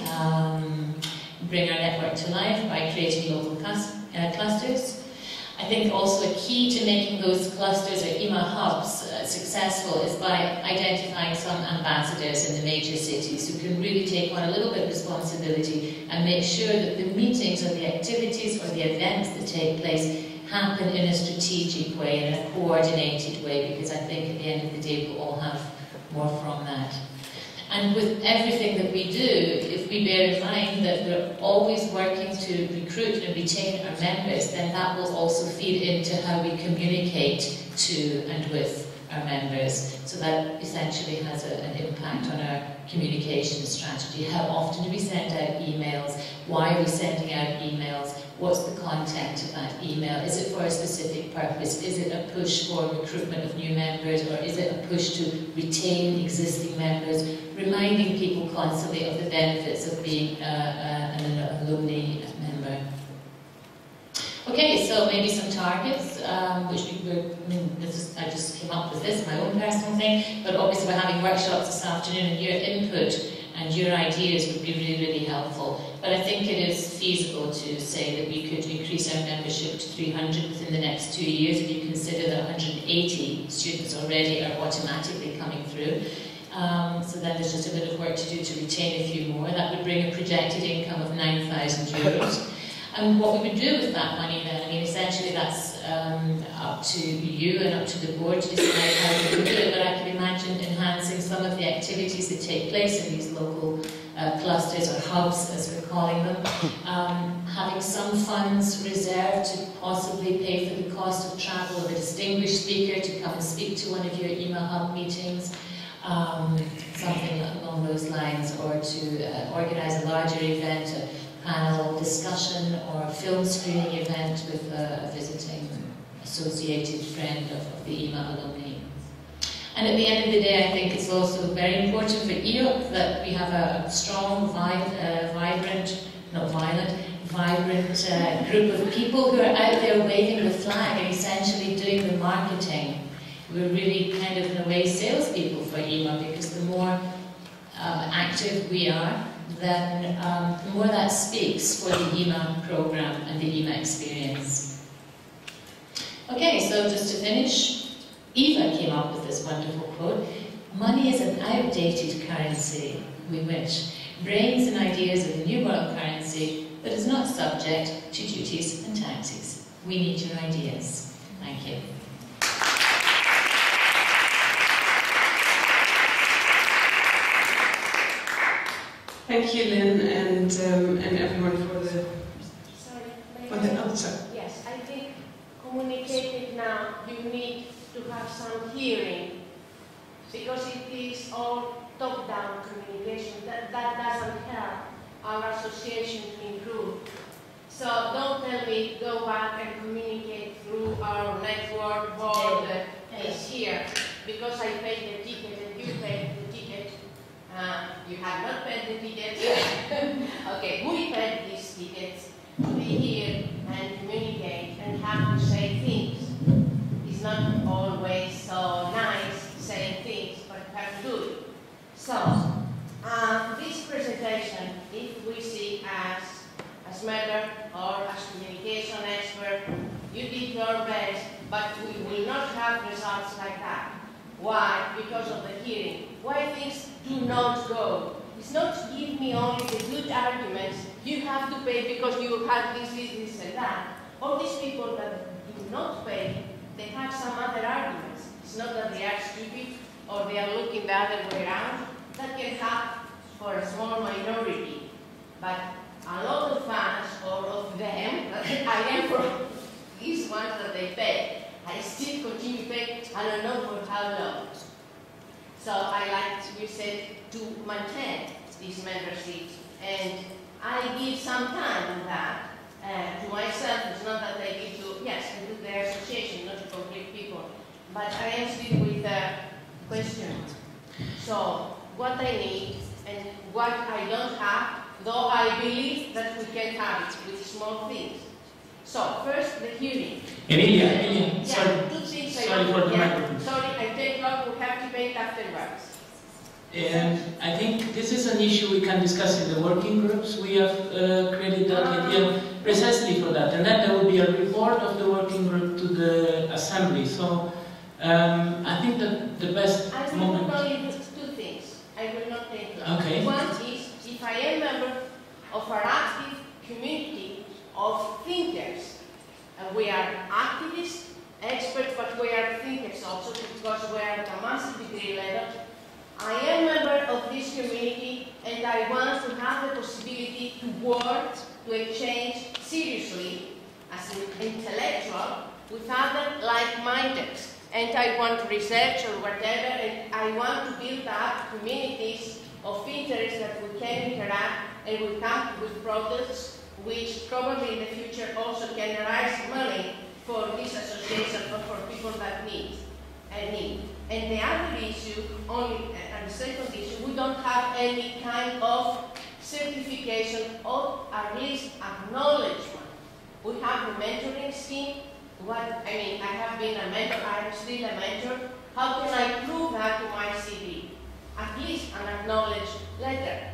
Bring our network to life by creating local clusters. I think also a key to making those clusters or E.MA hubs successful is by identifying some ambassadors in the major cities who can really take on a little bit of responsibility and make sure that the meetings or the activities or the events that take place happen in a strategic way, in a coordinated way, because I think at the end of the day we'll all have more from that. And with everything that we do, if we bear in mind that we're always working to recruit and retain our members, then that will also feed into how we communicate to and with our members. So that essentially has an impact on our communication strategy. How often do we send out emails? Why are we sending out emails? What's the content of that email? Is it for a specific purpose? Is it a push for recruitment of new members, or is it a push to retain existing members? Reminding people constantly of the benefits of being an alumni member. Okay, so maybe some targets, which we were, I just came up with this, my own personal thing, but obviously we're having workshops this afternoon, and your input and your ideas would be really, really helpful. But I think it is feasible to say that we could increase our membership to 300 within the next 2 years, if you consider that 180 students already are automatically coming through. So then there's just a bit of work to do to retain a few more. That would bring a projected income of €9,000. And what we would do with that money then, I mean, essentially that's up to you and up to the board to decide how we would do it, but I can imagine enhancing some of the activities that take place in these local clusters or hubs, as we're calling them, having some funds reserved to possibly pay for the cost of travel of a distinguished speaker to come and speak to one of your E.MA hub meetings, something along those lines, or to organise a larger event, a panel discussion or a film screening event with a visiting associated friend of the E.MA alumni. And at the end of the day, I think it's also very important for EOP that we have a strong, vibrant group of people who are out there waving the flag and essentially doing the marketing. We're really kind of, in a way, salespeople for E.MA, because the more active we are, then the more that speaks for the E.MA program and the E.MA experience. Okay, so just to finish, Eva came up with this wonderful quote: "Money is an outdated currency, we wish. Brains and ideas are the new world currency that is not subject to duties and taxes. We need your ideas." Thank you. Thank you, Lynn, and everyone for the... Sorry. Yes, I think communicating now, you need to have some hearing, because it is all top-down communication. That doesn't help our association to improve. So don't tell me go back and communicate through our network board that is here, because I paid the ticket and you paid the ticket. You have not paid the ticket. Okay, we paid these tickets to be here and communicate and have to say things. It's not always so nice saying things, but you have to do it. So, this presentation, if we see as matter or as communication have results like that. Why? Because of the hearing. Why things do not go. It's not to give me only the good arguments, you have to pay because you had this and that. All these people that do not pay, they have some other arguments. It's not that they are stupid or they are looking the other way around. That can happen for a small minority. But a lot of fans, or of them, I am for these ones that they pay. I still continue paying, I don't know for how long. So I like, we said, to maintain this membership. And I give some time on that to myself. It's not that I give to, yes, I do the association, not to complete people. But I am still with a question. So what I need and what I don't have, though I believe that we can have it with small things. So, first, the hearing. Emilia, sorry. Yeah, 2 things Sorry for the microphone. Sorry, I take long, we have to wait afterwards. I think this is an issue we can discuss in the working groups. We have created that idea precisely for that. And then there will be a report of the working group to the assembly. So, I think that the best moment... I will only do 2 things. I will not take long. Okay. One is, if I am a member of an active community of thinkers, and we are activists, experts, but we are thinkers also because we are at a master's degree level. I am a member of this community and I want to have the possibility to work, to exchange seriously as an intellectual with other like-minded. And I want research or whatever, and I want to build up communities of interest that we can interact and we come with products which probably in the future also can raise money for this association or for people that need. And the other issue, and the second issue, we don't have any kind of certification or at least acknowledgement. We have the mentoring scheme. I have been a mentor, I am still a mentor. How can I prove that to my CV? At least an acknowledged letter.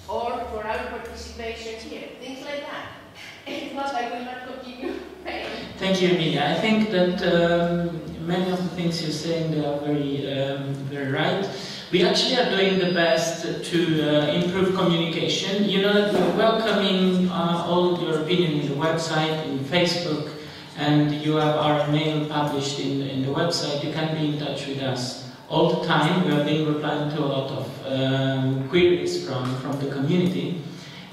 Or for our participation here, things like that. If not, I will not continue paying. Thank you, Emilia. I think that many of the things you're saying, they are very right. We actually are doing the best to improve communication. You know that we're welcoming all your opinion in the website, in Facebook, and you have our mail published in the website. You can be in touch with us all the time. We have been replying to a lot of queries from the community.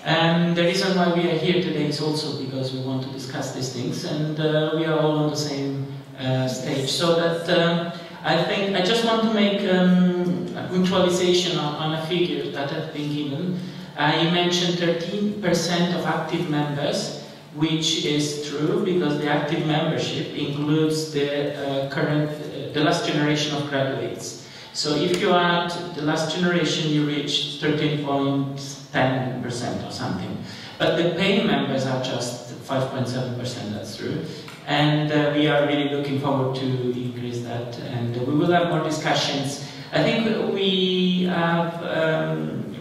And the reason why we are here today is also because we want to discuss these things, and we are all on the same stage. So that I just want to make a puntualization on a figure that has been given. You mentioned 13% of active members, which is true because the active membership includes the last generation of graduates. So if you add the last generation, you reach 13.10% or something. But the paying members are just 5.7%, that's true. And we are really looking forward to increase that, and we will have more discussions. I think we have,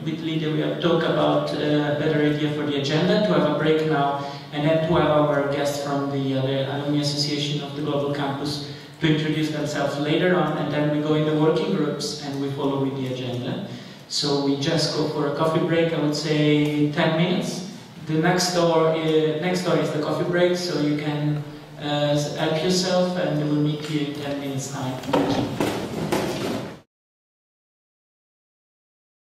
with Lydia, we have talked about a better idea for the agenda, to have a break now, and then to have our guests from the Alumni Association of the Global Campus to introduce themselves later on, and then we go in the working groups and we follow with the agenda. So we just go for a coffee break, I would say 10 minutes. The next door is the coffee break, so you can help yourself, and we'll meet you in 10 minutes time. Thank you.